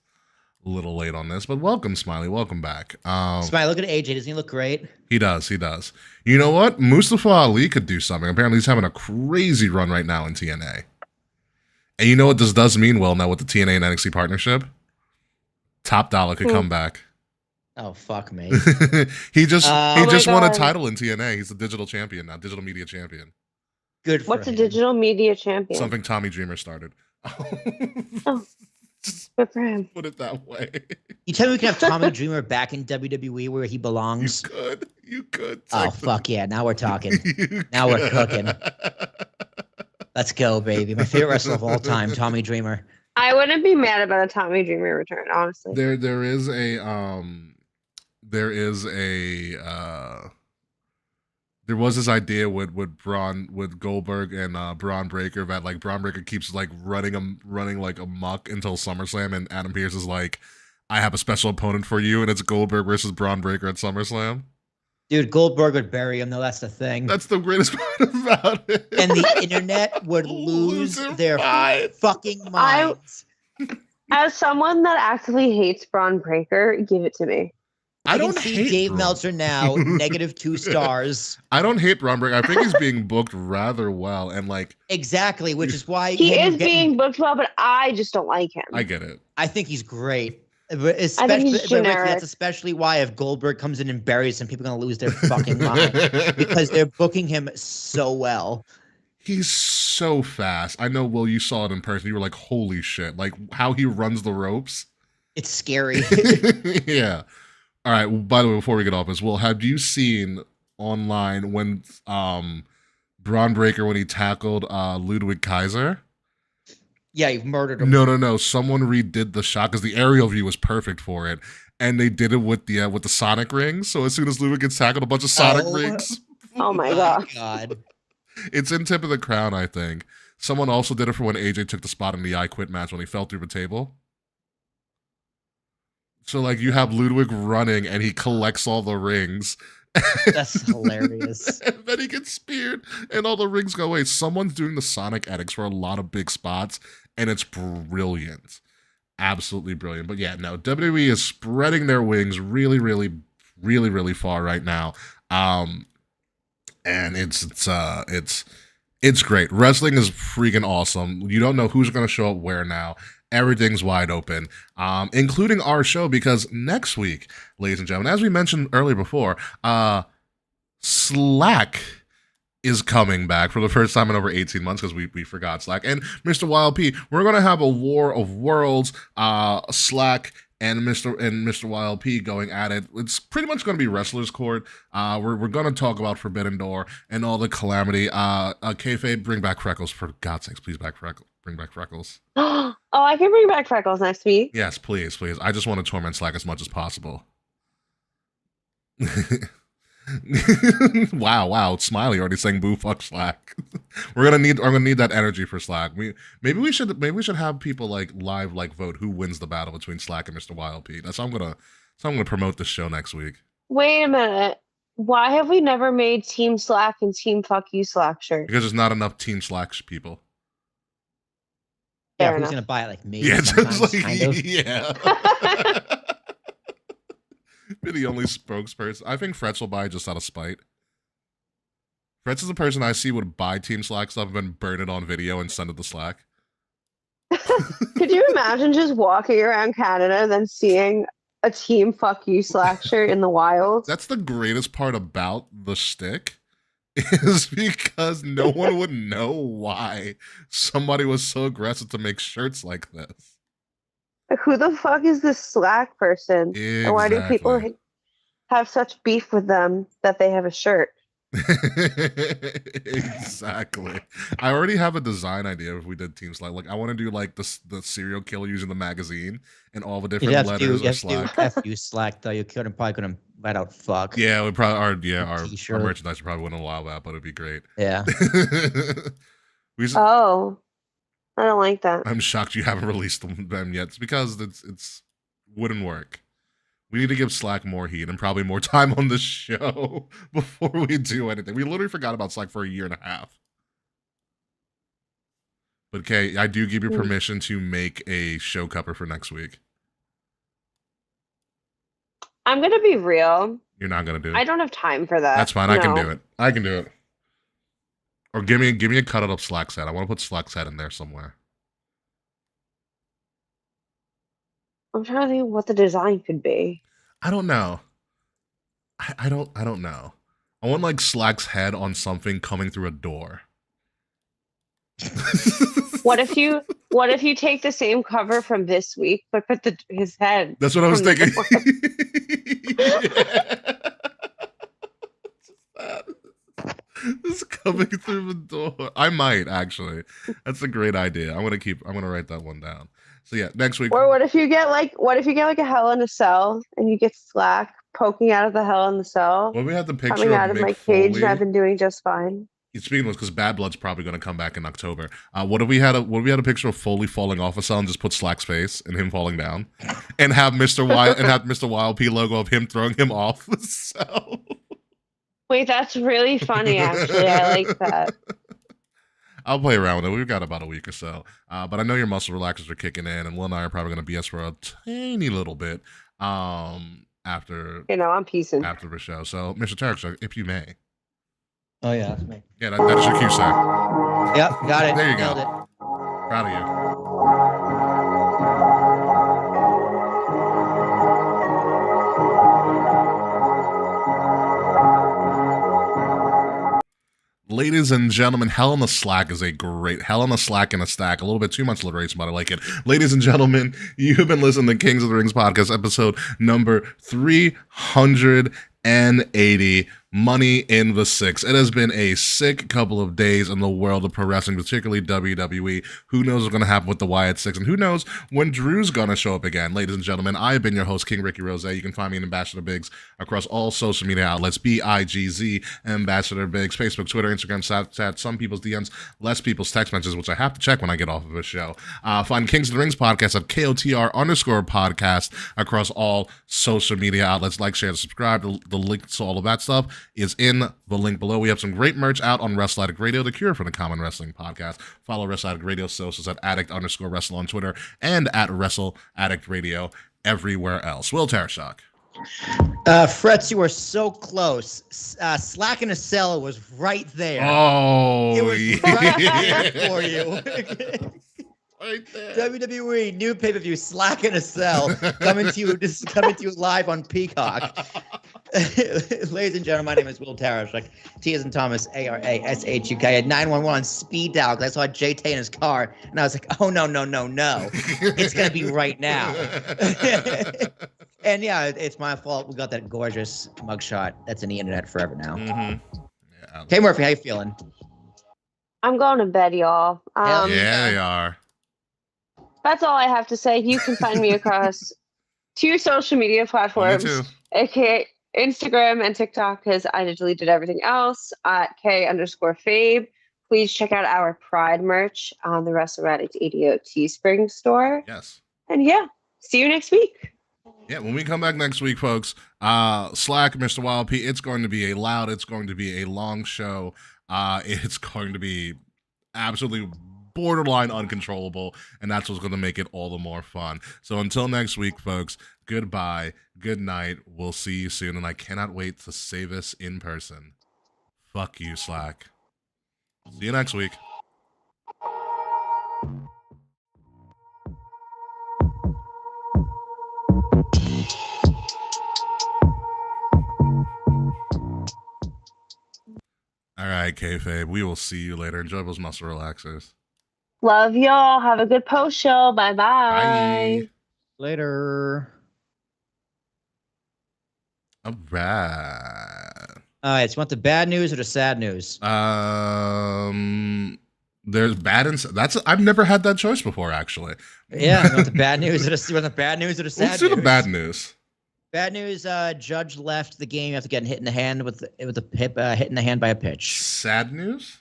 A little late on this, but welcome, Smiley. Welcome back. Smiley, look at AJ. Doesn't he look great? He does. You know what? Mustafa Ali could do something. Apparently, he's having a crazy run right now in TNA. And you know what this does mean, Will, now with the TNA and NXT partnership? Top Dollar could come back. Oh, fuck me. he just won a title in TNA. He's a digital champion now, digital media champion. Good for What's him. a digital media champion? Something Tommy Dreamer started. Just good for him. Put it that way. You tell me we can have Tommy Dreamer back in WWE where he belongs? You could. Oh, fuck yeah. Now we're talking. Now we're cooking. Let's go, baby. My favorite wrestler of all time, Tommy Dreamer. I wouldn't be mad about a Tommy Dreamer return, honestly. There was this idea with Goldberg and Braun Breaker that like Braun Breaker keeps like running like amok until SummerSlam, and Adam Pearce is like, I have a special opponent for you, and it's Goldberg versus Braun Breaker at SummerSlam. Dude, Goldberg would bury him, though. That's the thing. That's the greatest part about it. And the internet would lose their fucking minds. As someone that actively hates Braun Breaker, give it to me. I don't see Dave Meltzer now, -2 stars. I don't hate Braun Breaker. I think he's being booked rather well, and like exactly, which is why he is being booked well, but I just don't like him. I get it. I think he's great. Especially, that's especially why if Goldberg comes in and buries him, people are going to lose their fucking mind because they're booking him so well. He's so fast. I know, Will, you saw it in person. You were like, holy shit. Like, how he runs the ropes. It's scary. Yeah. All right. By the way, before we get off this, Will, have you seen online when Braun Breaker, when he tackled Ludwig Kaiser? Yeah, he murdered him. No. Someone redid the shot because the aerial view was perfect for it, and they did it with the Sonic rings. So as soon as Ludwig gets tackled, a bunch of Sonic rings. Oh my god! It's in Tip of the Crown, I think. Someone also did it for when AJ took the spot in the I Quit match when he fell through the table. So like you have Ludwig running and he collects all the rings. That's hilarious. And then he gets speared and all the rings go away. Someone's doing the Sonic edits for a lot of big spots, and it's brilliant. Absolutely brilliant. But yeah, no, WWE is spreading their wings really, really, really, really far right now. And it's great. Wrestling is freaking awesome. You don't know who's going to show up where now. Everything's wide open, including our show, because next week, ladies and gentlemen, as we mentioned earlier before, Slack is coming back for the first time in over 18 months because we forgot Slack. And Mr. Wild P, we're going to have a War of Worlds, Slack, and Mr. YLP going at it. It's pretty much going to be Wrestler's Court. We're going to talk about Forbidden Door and all the calamity. Kayfabe, bring back Freckles, for God's sakes. Please bring back Freckles. Oh, I can bring back Freckles next week. Yes, please. I just want to torment Slack as much as possible. Wow. Smiley already saying boo fuck Slack. I'm gonna need that energy for Slack. Maybe we should have people like live vote who wins the battle between Slack and Mr. YLP. That's how I'm gonna promote this show next week. Wait a minute. Why have we never made Team Slack and Team Fuck You Slack shirts? Because there's not enough Team Slack people. Yeah, who's gonna buy it? Like me? Yeah, just like kind of. Yeah. Be the only spokesperson. I think Fretz will buy just out of spite. Fretz is the person I see would buy Team Slack stuff and then burn it on video and send it to Slack. Could you imagine just walking around Canada and then seeing a Team Fuck You Slack shirt in the wild? That's the greatest part about the shtick, is because no one would know why somebody was so aggressive to make shirts like this. Who the fuck is this Slack person? Exactly. And why do people have such beef with them that they have a shirt? Exactly. I already have a design idea if we did Team Slack. Like, I want to do like the serial killer using the magazine and all the different letters of Slack. You Slack though. You probably couldn't write out fuck. Yeah, we probably our merchandise probably wouldn't allow that, but it'd be great. Yeah. I don't like that. I'm shocked you haven't released them yet. It's because it's wouldn't work. We need to give Slack more heat and probably more time on the show before we do anything. We literally forgot about Slack for a year and a half. But Kay, I do give you permission to make a show cover for next week. I'm gonna be real. You're not gonna do it. I don't have time for that. That's fine. No. I can do it. Or give me a cut up Slack set. I want to put Slack set in there somewhere. I'm trying to think of what the design could be. I don't know. I don't know. I want like Slack's head on something coming through a door. What if you take the same cover from this week but put his head? That's what I was thinking. It's coming through the door. I might actually. That's a great idea. I'm gonna write that one down. So yeah, next week. Or what if you get like a Hell in a Cell and you get Slack poking out of the Hell in the Cell? Well, we had the picture coming out of my cage, and I've been doing just fine. Speaking of this, because Bad Blood's probably going to come back in October. What if we had a picture of Foley falling off a cell and just put Slack's face and him falling down, and have Mr. YLP logo of him throwing him off the cell? Wait, that's really funny. Actually, I like that. I'll play around with it. We've got about a week or so. But I know your muscle relaxers are kicking in, and Will and I are probably going to BS for a tiny little bit after. I'm piecing. After the show. So, Mr. Tarek, if you may. Oh, yeah, that's me. Yeah, that's your cue, sir. Yep, got it. There you Nailed go. It. Proud of you. Ladies and gentlemen, Hell in a Slack is a great Hell in a Slack in a Stack. A little bit too much alliteration, but I like it. Ladies and gentlemen, you have been listening to Kings of the Rings podcast, episode number 380. Money in the Six. It has been a sick couple of days in the world of pro wrestling, particularly WWE. Who knows what's going to happen with the Wyatt Six, and who knows when Drew's going to show up again. Ladies and gentlemen, I have been your host, King Ricky Rose. You can find me in Ambassador Biggs across all social media outlets, BIGZ, Ambassador Biggs, Facebook, Twitter, Instagram, Snapchat, some people's DMs, less people's text messages, which I have to check when I get off of a show. Find Kings of the Rings podcast at KOTR_podcast across all social media outlets. Like, share, subscribe. The links to all of that stuff is in the link below. We have some great merch out on Wrestle Addict Radio, the cure for the common wrestling podcast. Follow Wrestle Addict Radio socials at addict_wrestle on Twitter and at Wrestle Addict Radio everywhere else. Will Tarashok. Fretz, you were so close. Slack in a Cell was right there. Oh, it was right there for you. Right there. WWE new pay-per-view, Slack in a Cell, coming to you live on Peacock. Ladies and gentlemen, my name is Will Tarash. Like T as in Thomas, ARASHUK. I had 911 on speed dial because I saw JT in his car, and I was like, oh no, it's gonna be right now. And yeah, it's my fault. We got that gorgeous mugshot that's in the internet forever now. Yeah. Hey Murphy, how you feeling? I'm going to bed, y'all. Yeah, they are. That's all I have to say. You can find me across 2 social media platforms, aka Instagram and TikTok, because I deleted everything else at K_Fabe. Please check out our Pride merch on the Wrestle Addict 80 Teespring store. Yes. And yeah, see you next week. Yeah, when we come back next week, folks, Slack, Mr. Wild P, it's going to be it's going to be a long show. It's going to be absolutely borderline uncontrollable, and that's what's going to make it all the more fun. So until next week, folks, goodbye, good night, we'll see you soon, and I cannot wait to say this in person. Fuck you, Slack. See you next week. All right, kayfabe, we will see you later. Enjoy those muscle relaxers. Love y'all. Have a good post show. Bye-bye. Bye. Later. All right. All right, so you want the bad news or the sad news? There's bad and that's I've never had that choice before, actually. Yeah, you want the bad news or the bad news or the sad Let's do news? the bad news. Bad news, Judge left the game after getting hit in the hand with a hit in the hand by a pitch. Sad news?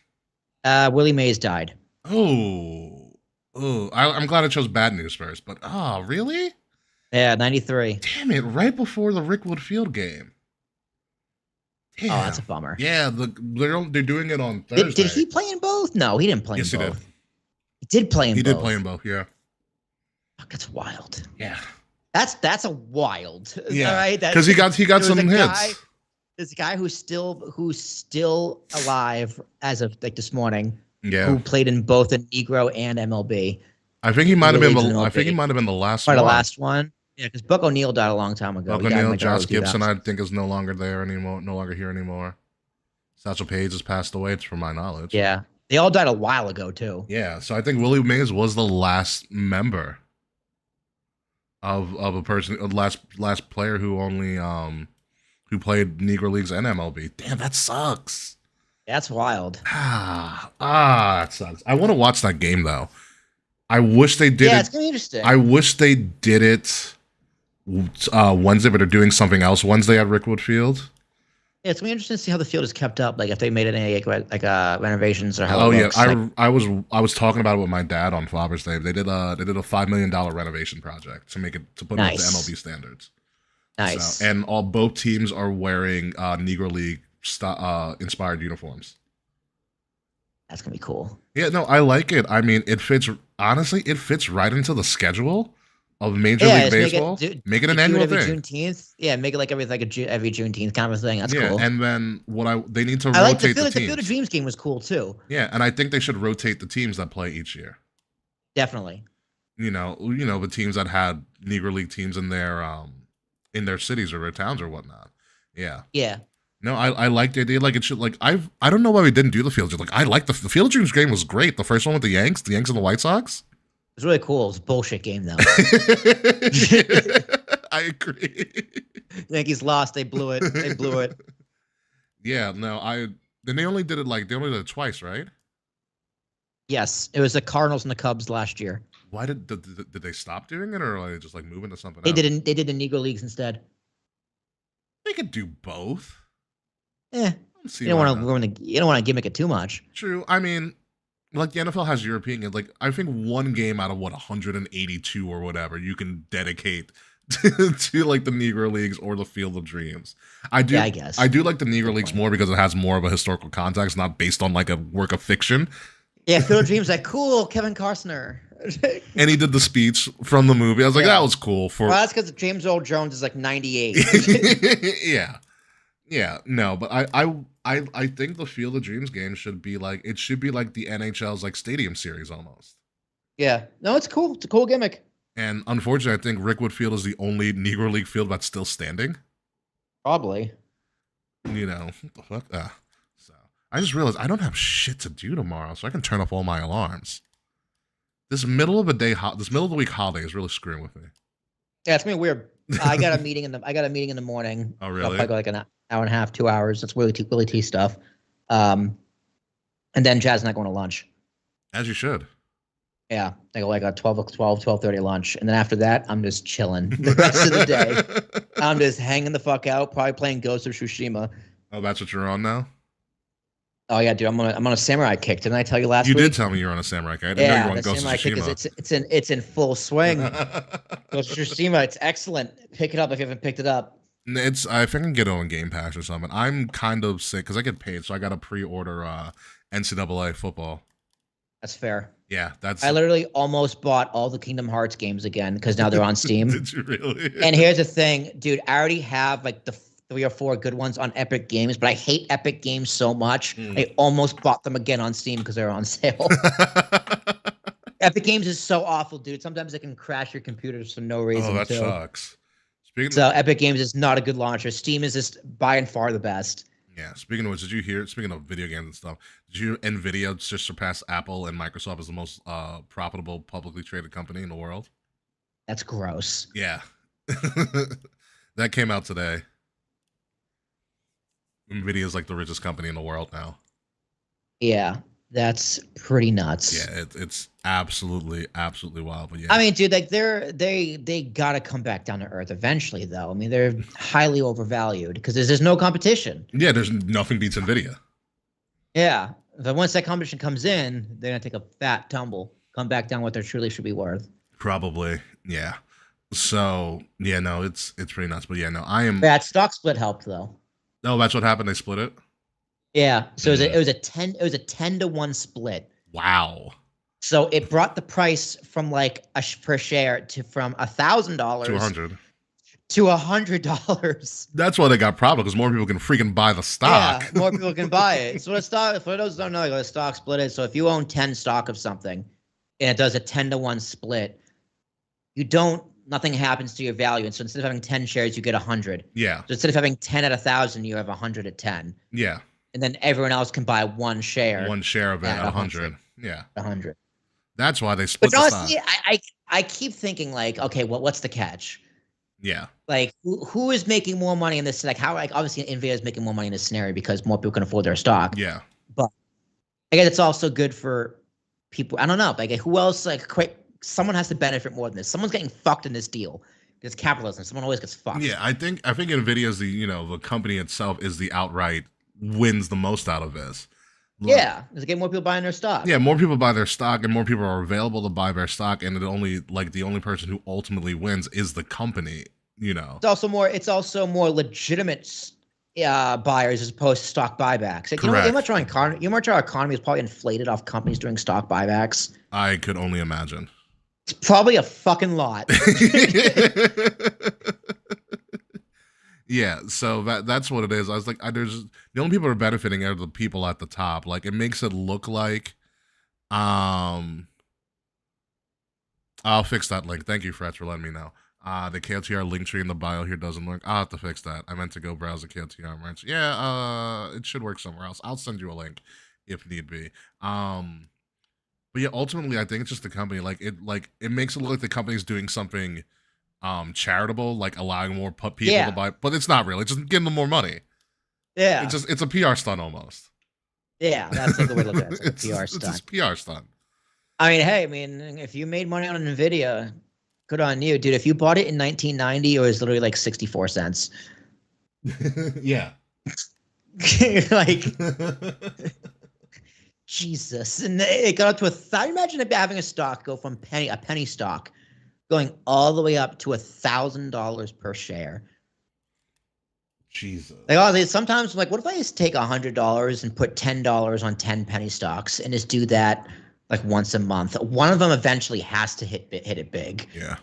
Willie Mays died. I'm glad I chose bad news first, but really? Yeah, 93. Damn it, right before the Rickwood Field game. Damn. Oh, that's a bummer. Yeah, they're doing it on Thursday. Did he play in both? No, he didn't play in both. Yes, he did. He did play in both. He did play in both, yeah. Fuck, that's wild. Yeah. That's a wild. Yeah, all right? Because he got some hits. This guy who's still alive as of like this morning. Yeah. Who played in both the Negro and MLB. I think he might have been the last one. The last one. Yeah, because Buck O'Neill died a long time ago. Buck O'Neill, Josh Gibson, I think, is no longer here anymore. Satchel Paige has passed away, from my knowledge. Yeah. They all died a while ago, too. Yeah, so I think Willie Mays was the last member of a person, last player who only who played Negro Leagues and MLB. Damn, that sucks. That's wild. That sucks. I want to watch that game though. I wish they did it. Yeah, it's gonna be interesting. I wish they did it Wednesday, but they're doing something else Wednesday at Rickwood Field. Yeah, it's gonna be interesting to see how the field is kept up. Like if they made any renovations or how. Oh it yeah, looks. I was talking about it with my dad on Father's Day. They did a $5 million renovation project to put it up to MLB standards. Nice. So, and both teams are wearing Negro League inspired uniforms. That's gonna be cool. Yeah, no, I like it. I mean, it fits right into the schedule of Major League Baseball. Make it an annual thing. Juneteenth. Yeah, make it like every Juneteenth kind of thing. That's cool. And then they need to I like rotate the teams. The Field of Dreams game was cool too. Yeah, and I think they should rotate the teams that play each year. Definitely. You know the teams that had Negro League teams in their cities or their towns or whatnot. Yeah. Yeah. No, I like the idea. Like it should. Like I don't know why we didn't do the Field. Like I like the Field of Dreams game was great. The first one with the Yanks and the White Sox. It was really cool. It was a bullshit game though. I agree. Yankees lost. They blew it. Yeah. No. They only did it twice, right? Yes, it was the Cardinals and the Cubs last year. Why did they stop doing it, or are they just like moving to something else? They did the Negro Leagues instead. They could do both. You don't want to gimmick it too much. True. I mean, like the NFL has European games. Like I think one game out of 182 or whatever you can dedicate to like the Negro Leagues or the Field of Dreams. I guess I do like the Negro Leagues more because it has more of a historical context, not based on like a work of fiction. Yeah, Field of Dreams, like cool, Kevin Costner. And he did the speech from the movie. I was like, that was cool. Well, that's because James Earl Jones is like 98. Yeah, no, but I think the Field of Dreams game should be like the NHL's like stadium series almost. Yeah, no, it's cool. It's a cool gimmick. And unfortunately, I think Rickwood Field is the only Negro League field that's still standing. Probably. You know, what the fuck? So I just realized I don't have shit to do tomorrow, so I can turn off all my alarms. This middle of the week holiday is really screwing with me. Yeah, it's gonna be weird. I got a meeting in the morning. Oh, really? I'll probably go like an hour and a half, 2 hours. That's Willie T stuff. And then Jazz and I going to lunch. As you should. Yeah, I go like a 12:30 lunch, and then after that, I'm just chilling the rest of the day. I'm just hanging the fuck out, probably playing Ghost of Tsushima. Oh, that's what you're on now? Oh yeah, dude, I'm on a samurai kick. Didn't I tell you last week? You did tell me you're on a samurai kick. I didn't know you were on Ghost of Tsushima. It's in full swing. Ghost of Tsushima, it's excellent. Pick it up if you haven't picked it up. I think I can get it on Game Pass or something. I'm kind of sick because I get paid, so I got to pre-order NCAA football. That's fair. Yeah, I literally almost bought all the Kingdom Hearts games again because now they're on Steam. Did you really? And here's the thing, dude. I already have like the 3 or 4 good ones on Epic Games, but I hate Epic Games so much. I almost bought them again on Steam because they're on sale. Epic Games is so awful, dude. Sometimes it can crash your computers for no reason. Oh, that sucks. Epic Games is not a good launcher. Steam is just by and far the best. Yeah. Speaking of which, did you hear? Speaking of video games and stuff, did you Nvidia just surpass Apple and Microsoft as the most profitable publicly traded company in the world? That's gross. Yeah. That came out today. Nvidia is like the richest company in the world now. Yeah, that's pretty nuts. Yeah, it's absolutely wild. But yeah, I mean, dude, like they gotta come back down to earth eventually, though. I mean, they're highly overvalued because there's no competition. Yeah, there's nothing beats Nvidia. Yeah, but once that competition comes in, they're gonna take a fat tumble, come back down what they truly should be worth. Probably, yeah. So yeah, no, it's pretty nuts. But yeah, no, I am. That stock split helped though. Oh, that's what happened. They split it. Yeah, so it was a 10-to-1 split. Wow. So it brought the price from like per share from $1,000 to $100. That's why they got profit because more people can freaking buy the stock. Yeah, more people can buy it. So for those who don't know, a stock split is so if you own 10 stock of something and it does a 10-to-1 split, nothing happens to your value. And so instead of having 10 shares, you get 100. Yeah. So instead of having 10 at 1,000, you have 100 at 10. Yeah. And then everyone else can buy one share. One share of it at 100. Yeah. 100. That's why they split the honestly, stock. I keep thinking like, okay, what's the catch? Yeah. Like who is making more money in this? Like obviously Nvidia is making more money in this scenario because more people can afford their stock. Yeah. But I guess it's also good for people. I don't know. Like who else? Someone has to benefit more than this. Someone's getting fucked in this deal. It's capitalism. Someone always gets fucked. Yeah, I think Nvidia is the company itself is the outright wins the most out of this. Yeah, there's get more people buying their stock. Yeah, more people buy their stock, and more people are available to buy their stock, and the only person who ultimately wins is the company. It's also more legitimate buyers as opposed to stock buybacks. Like, Correct. You know how our economy is probably inflated off companies doing stock buybacks. I could only imagine. It's probably a fucking lot. Yeah, so that's what it is. I was like, the only people who are benefiting are the people at the top. Like, it makes it look like, I'll fix that link. Thank you, Fretch, for letting me know. The KOTR link tree in the bio here doesn't work. I'll have to fix that. I meant to go browse the KOTR merch. Yeah, it should work somewhere else. I'll send you a link if need be. But yeah, ultimately, I think it's just the company. It makes it look like the company's doing something charitable, like allowing more people to buy, but it's not really. It's just giving them more money. Yeah, it's a PR stunt almost. Yeah, that's like the way to look at it. It's like a PR stunt. It's a PR stunt. I mean, if you made money on Nvidia, good on you, dude. If you bought it in 1990, it was literally like 64 cents. Yeah. Like Jesus, and it got up to $1,000. Imagine having a stock go from a penny stock going all the way up to $1,000 per share. Jesus. Like, sometimes I'm like, what if I just take $100 and put $10 on 10 penny stocks and just do that like once a month? One of them eventually has to hit it big. Yeah.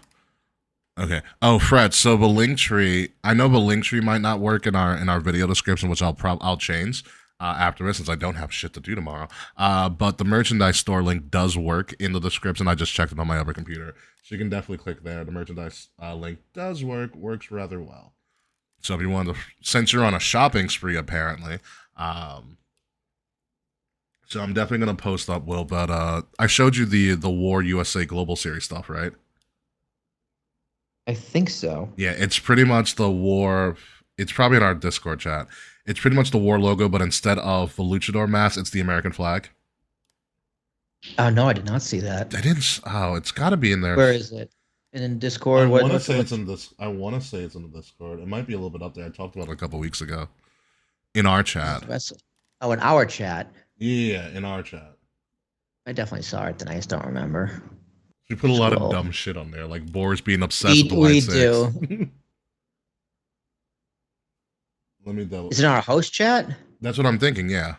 Okay. Oh, Fred. So the link tree, I know the link tree might not work in our video description, which I'll change after this since I don't have shit to do tomorrow. But the merchandise store link does work in the description. I just checked it on my other computer. So you can definitely click there. The merchandise link does works rather well. So if you want to, since you're on a shopping spree, apparently, so I'm definitely gonna post up, Will. But I showed you the War USA Global Series stuff, right? I think so. Yeah, it's pretty much the War. It's probably in our Discord chat. It's pretty much the War logo, but instead of the luchador mask, it's the American flag. Oh no, I did not see that. I didn't. Oh, it's got to be in there. Where is it? In Discord. I want to say it's in this. I want to say it's in the Discord. It might be a little bit up there. I talked about it a couple weeks ago in our chat. Oh, in our chat. Yeah, in our chat. I definitely saw it, then I just don't remember. We put a lot of dumb shit on there, like Boris being obsessed with the white six. We do. Let me double. Is it in our host chat? That's what I'm thinking. Yeah.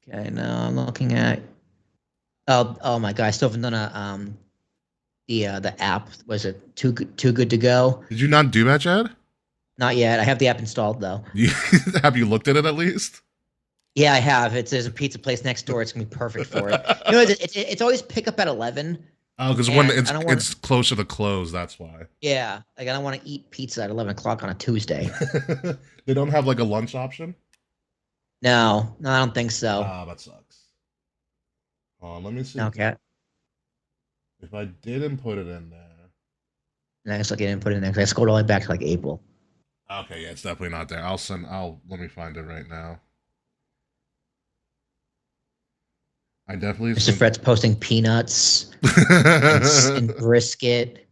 Okay, now I'm looking at. Oh my god! I still haven't done the app. Was it too good to go? Did you not do that yet? Not yet. I have the app installed though. Have you looked at it at least? Yeah, I have. There's a pizza place next door. It's gonna be perfect for it. You know, it's always pick up at 11. Oh, because when it's closer to close, that's why. Yeah, like I don't want to eat pizza at 11 o'clock on a Tuesday. They don't have like a lunch option? No, I don't think so. Ah, that sucks. Let me see. Okay. If I didn't put it in there. I guess I didn't put it in there because I scrolled all the way back to like April. Okay, yeah, it's definitely not there. Let me find it right now. I definitely. Mr. Fred's posting peanuts and brisket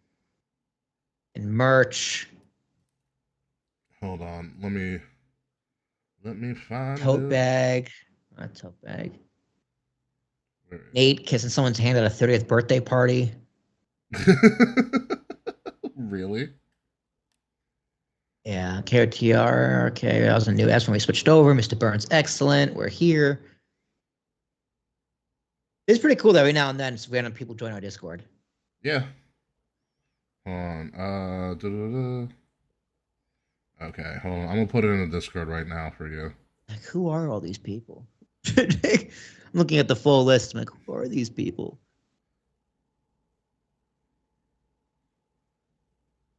and merch. Hold on, let me find tote bag. Not tote bag. Nate kissing someone's hand at a 30th birthday party. Really? Yeah, KRTR. Okay, that was a new S when we switched over. Mr. Burns, excellent. We're here. It's pretty cool that every now and then random people join our Discord. Yeah. Hold on. Okay, hold on. I'm gonna put it in the Discord right now for you. Like, who are all these people? I'm looking at the full list. I'm like, who are these people?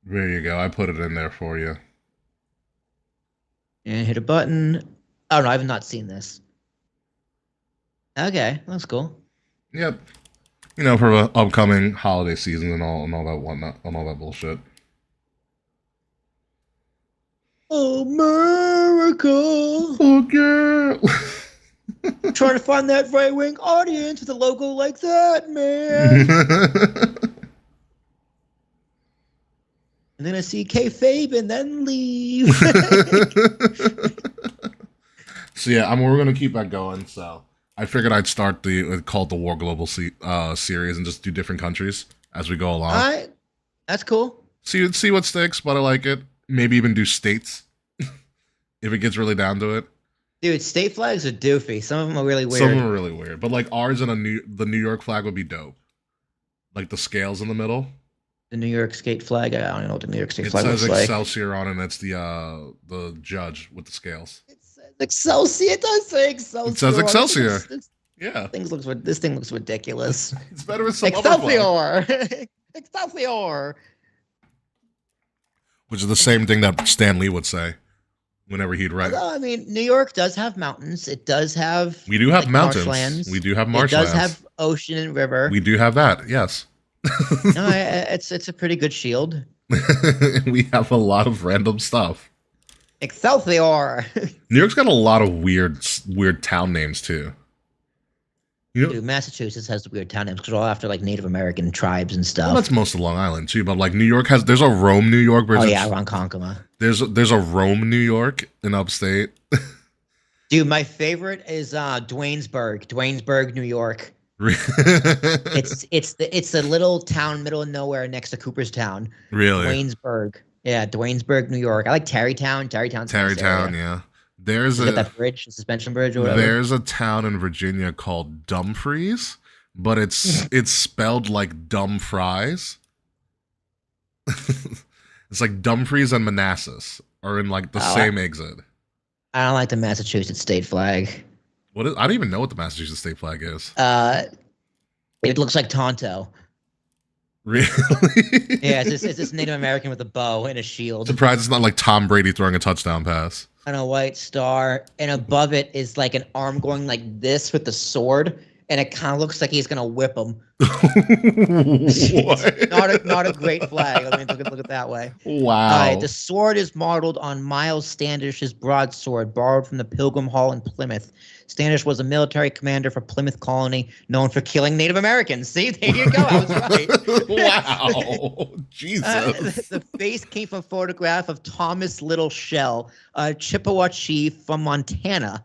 There you go. I put it in there for you. And hit a button. Oh no, I've not seen this. Okay, that's cool. Yep. You know, for the upcoming holiday season and all that whatnot, and all that bullshit. America. Okay. Trying to find that right wing audience with a logo like that, man. And then I see kayfabe and then leave. So yeah, we're gonna keep that going. So I figured I'd start called the War Global series and just do different countries as we go along. All right, that's cool. See what sticks, but I like it. Maybe even do states if it gets really down to it. Dude, state flags are doofy. Some of them are really weird. Some of them are really weird, but like ours and the New York flag would be dope. Like the scales in the middle. The New York skate flag. I don't know what the New York state flag looks like. It says Excelsior on it, and it's the judge with the scales. It says Excelsior. It does say Excelsior. It says Excelsior. Yeah. This thing looks ridiculous. It's better with some other flag. Excelsior. Which is the same thing that Stan Lee would say whenever he'd write. Although, I mean, New York does have mountains. It does have. We do have like, mountains. Marshlands. We do have marshlands. It does have ocean and river. We do have that. Yes. No, it's a pretty good shield. We have a lot of random stuff. Excelsior. New York's got a lot of weird town names too. You know, dude, Massachusetts has the weird town names because they're all after like Native American tribes and stuff. Well, that's most of Long Island too, but like New York there's a Rome, New York. Oh yeah, Ronkonkoma. There's a Rome, New York in upstate. Dude, my favorite is Dwaynesburg, New York. It's a little town, middle of nowhere, next to Cooperstown. Really? Dwaynesburg, New York. I like Tarrytown. Tarrytown, yeah. There's that bridge, the suspension bridge, or whatever. There's a town in Virginia called Dumfries, but it's spelled like dumb fries. It's like Dumfries and Manassas are in like the same exit. I don't like the Massachusetts state flag. I don't even know what the Massachusetts state flag is. It looks like Tonto. Really? Yeah, it's this Native American with a bow and a shield. Surprised it's not like Tom Brady throwing a touchdown pass. And a white star, and above it is like an arm going like this with the sword, and it kind of looks like he's gonna whip him. What? not a great flag. I mean, look at it that way. Wow. The sword is modeled on Miles Standish's broadsword, borrowed from the Pilgrim Hall in Plymouth. Standish was a military commander for Plymouth Colony, known for killing Native Americans. See, there you go. I was right. Wow. Jesus. The face came from a photograph of Thomas Little Shell, a Chippewa chief from Montana.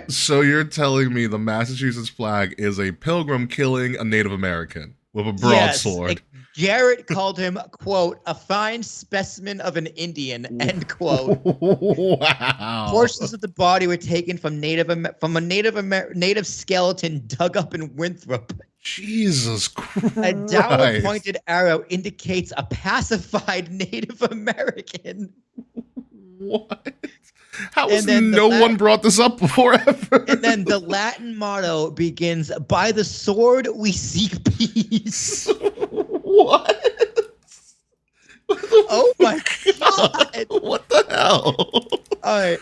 So you're telling me the Massachusetts flag is a pilgrim killing a Native American with a broadsword? Yes, Garrett called him, quote, a fine specimen of an Indian, end quote. Wow. Portions of the body were taken from a native skeleton dug up in Winthrop. Jesus Christ. A downward-pointed arrow indicates a pacified Native American. What? How has no one brought this up before ever? And then the Latin motto begins, by the sword we seek peace. What? Oh my God. What the hell? All right.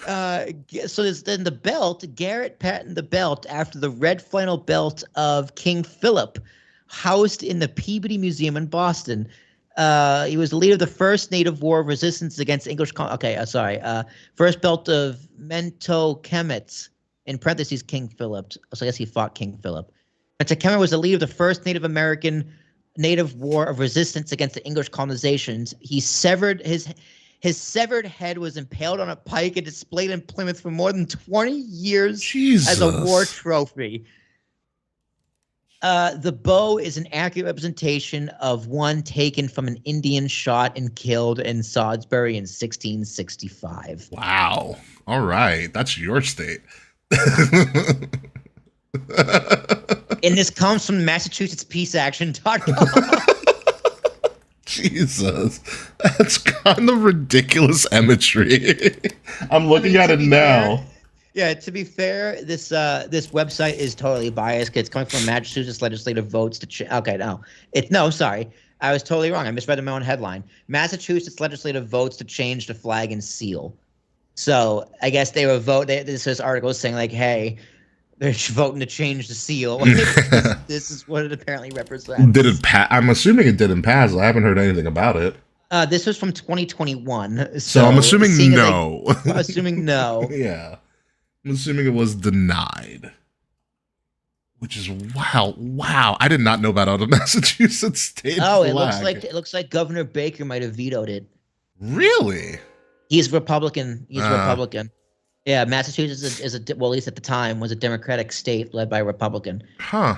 So there's then the belt. Garrett patented the belt after the red flannel belt of King Philip, housed in the Peabody Museum in Boston. He was the leader of the first native war of resistance against English. First belt of Mentokemets, in parentheses, King Philip. So I guess he fought King Philip. Mentokemet was the leader of the first Native American native war of resistance against the English colonizations. He severed his severed head was impaled on a pike and displayed in Plymouth for more than 20 years as a war trophy. The bow is an accurate representation of one taken from an Indian shot and killed in Salisbury in 1665. Wow. All right. That's your state. And this comes from MassachusettsPeaceAction.com. Jesus. That's kind of ridiculous imagery. I'm looking at it now. Yeah, to be fair, this website is totally biased. It's coming from Massachusetts legislative votes to sorry. I was totally wrong. I misread my own headline. Massachusetts legislative votes to change the flag and seal. So I guess they were this article is saying like, hey, they're voting to change the seal. This is what it apparently represents. Did it pass? I'm assuming it didn't pass. I haven't heard anything about it. This was from 2021. So I'm assuming no. Assuming no. Yeah. I'm assuming it was denied. Which is wow. I did not know about the Massachusetts state flag. It looks like Governor Baker might have vetoed it. Really? He's Republican. Republican. Yeah, Massachusetts is at least at the time was a Democratic state led by a Republican. Huh.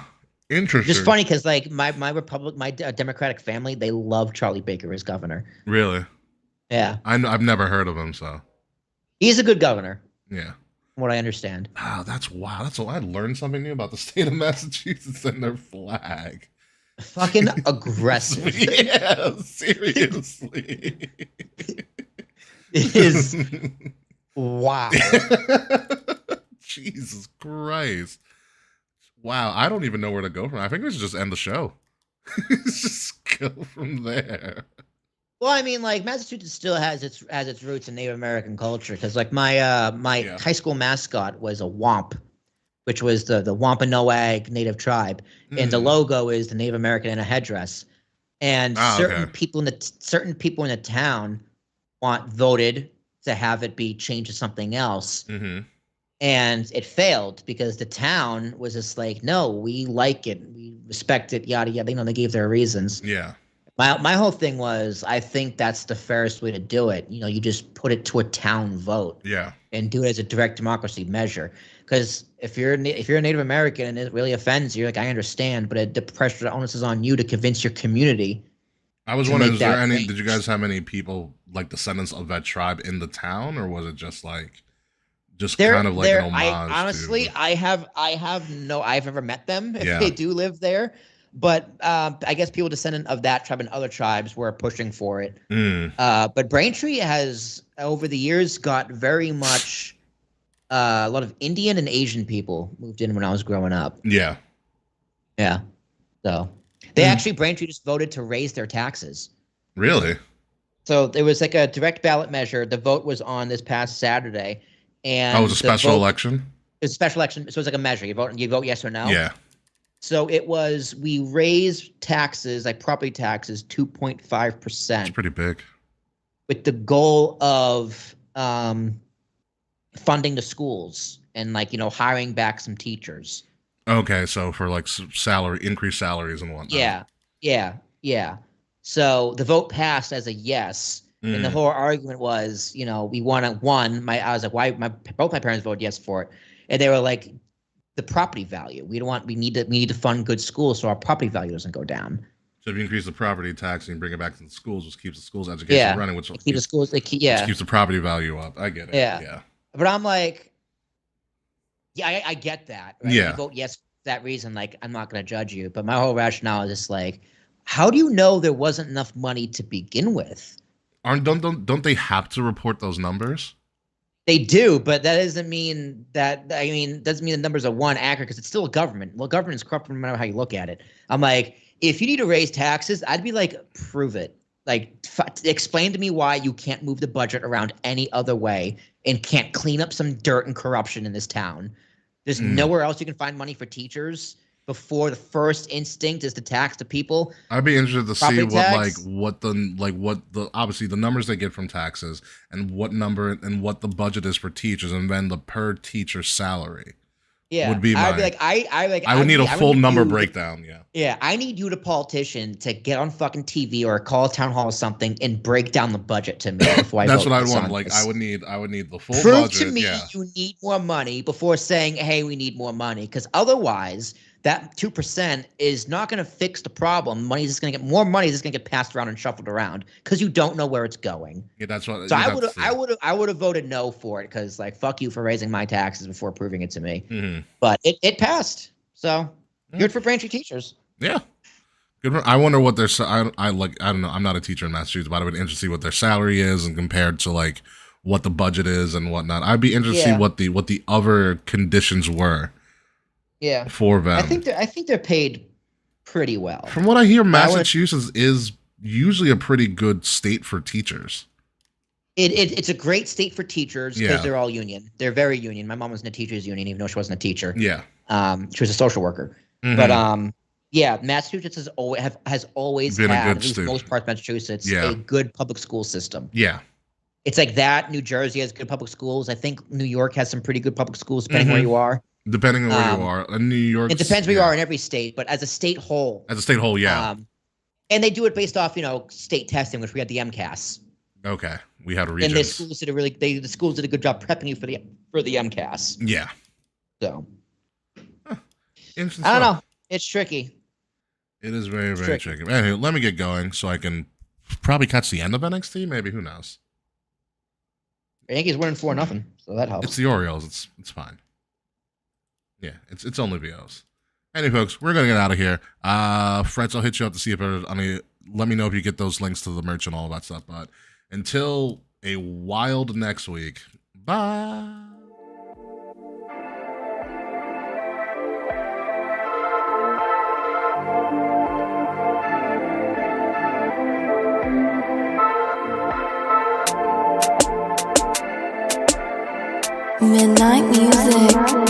Interesting. Just funny because like my Democratic family, they love Charlie Baker as governor. Really? Yeah. I've never heard of him, so. He's a good governor. Yeah. From what I understand. Wow, that's I learned something new about the state of Massachusetts and their flag. Fucking aggressive. Yeah, seriously. It is. Wow. Jesus Christ. Wow, I don't even know where to go from. I think we should just end the show. Just go from there. Well, I mean, like Massachusetts still has its roots in Native American culture because, like, my high school mascot was a womp, which was the Wampanoag Native tribe, and the logo is the Native American in a headdress. And certain people in the town voted to have it be changed to something else, and it failed because the town was just like, no, we like it, we respect it, yada yada. They gave their reasons. Yeah. My whole thing was, I think that's the fairest way to do it. You know, you just put it to a town vote. Yeah. And do it as a direct democracy measure. Because if you're a Native American and it really offends you, like I understand, but the pressure, the onus is on you to convince your community. I was wondering, did you guys have any people like descendants of that tribe in the town, or was it just like kind of like an homage? I've never met them if they do live there. But I guess people descendant of that tribe and other tribes were pushing for it. But Braintree has, over the years, got very much a lot of Indian and Asian people moved in when I was growing up. Yeah. Yeah. So They actually, Braintree just voted to raise their taxes. Really? So there was like a direct ballot measure. The vote was on this past Saturday. And it was a special election? It was a special election. So it was like a measure. You vote yes or no? Yeah. So it was, we raised taxes, like property taxes, 2.5%. That's pretty big. With the goal of funding the schools and hiring back some teachers. Okay, so for like increased salaries and whatnot. Yeah. So the vote passed as a yes, and the whole argument was, we want to I was like, why? Both my parents voted yes for it, and they were like, the property value. We need to fund good schools so our property value doesn't go down. So if you increase the property tax and you bring it back to the schools, which keeps the schools' education running, which keeps the property value up. I get it. Yeah. But I'm like, I get that. Right? Yeah. You vote yes for that reason. Like, I'm not going to judge you. But my whole rationale is just like, how do you know there wasn't enough money to begin with? Don't they have to report those numbers? They do, but that doesn't mean that. Doesn't mean the numbers are accurate because it's still a government. Well, government is corrupt no matter how you look at it. I'm like, if you need to raise taxes, I'd be like, prove it. Like, explain to me why you can't move the budget around any other way and can't clean up some dirt and corruption in this town. There's nowhere else you can find money for teachers before the first instinct is to tax the people. I'd be interested to see what the obviously the numbers they get from taxes and what the budget is for teachers and then the per teacher salary. Yeah, would be I'd be like, I would need a full number breakdown. Yeah, I need you, the politician, to get on fucking TV or call a town hall or something and break down the budget to me before I. That's what I'd want. Like, I would need the full Prove budget. to me you need more money before saying, "Hey, we need more money," because otherwise, that 2% is not going to fix the problem. Money's just going to get more money. Is just going to get passed around and shuffled around because you don't know where it's going. Yeah, that's what. So I would have voted no for it because fuck you for raising my taxes before proving it to me. Mm-hmm. But it passed. So good for Braintree teachers. Yeah. Good. I wonder what their I don't know. I'm not a teacher in Massachusetts, but I would be interested to see what their salary is and compared to like what the budget is and whatnot. I'd be interested to see what the other conditions were. Yeah. For them. I think they're paid pretty well. From what I hear, Massachusetts is usually a pretty good state for teachers. It's a great state for teachers because they're all union. They're very union. My mom was in a teachers union, even though she wasn't a teacher. Yeah. She was a social worker. Mm-hmm. But Massachusetts has always been had, a good at least state. Most parts of Massachusetts, a good public school system. Yeah. It's like that. New Jersey has good public schools. I think New York has some pretty good public schools, depending where you are. Depending on where you are. New York. It depends where you are in every state, but as a state whole. Yeah. And they do it based off, state testing, which we had the MCAS. Okay. We had a region. And the schools did a good job prepping you for the MCAS. Yeah. So. Interesting I don't know. It's tricky. It is very, very tricky. Anyway, let me get going so I can probably catch the end of NXT. Maybe, who knows? Yankees winning 4-0, so that helps. It's the Orioles. It's fine. Yeah, it's only VOs. Anyway, folks, we're gonna get out of here. Freds, I'll hit you up to see if let me know if you get those links to the merch and all that stuff. But until a wild next week, bye. Midnight music.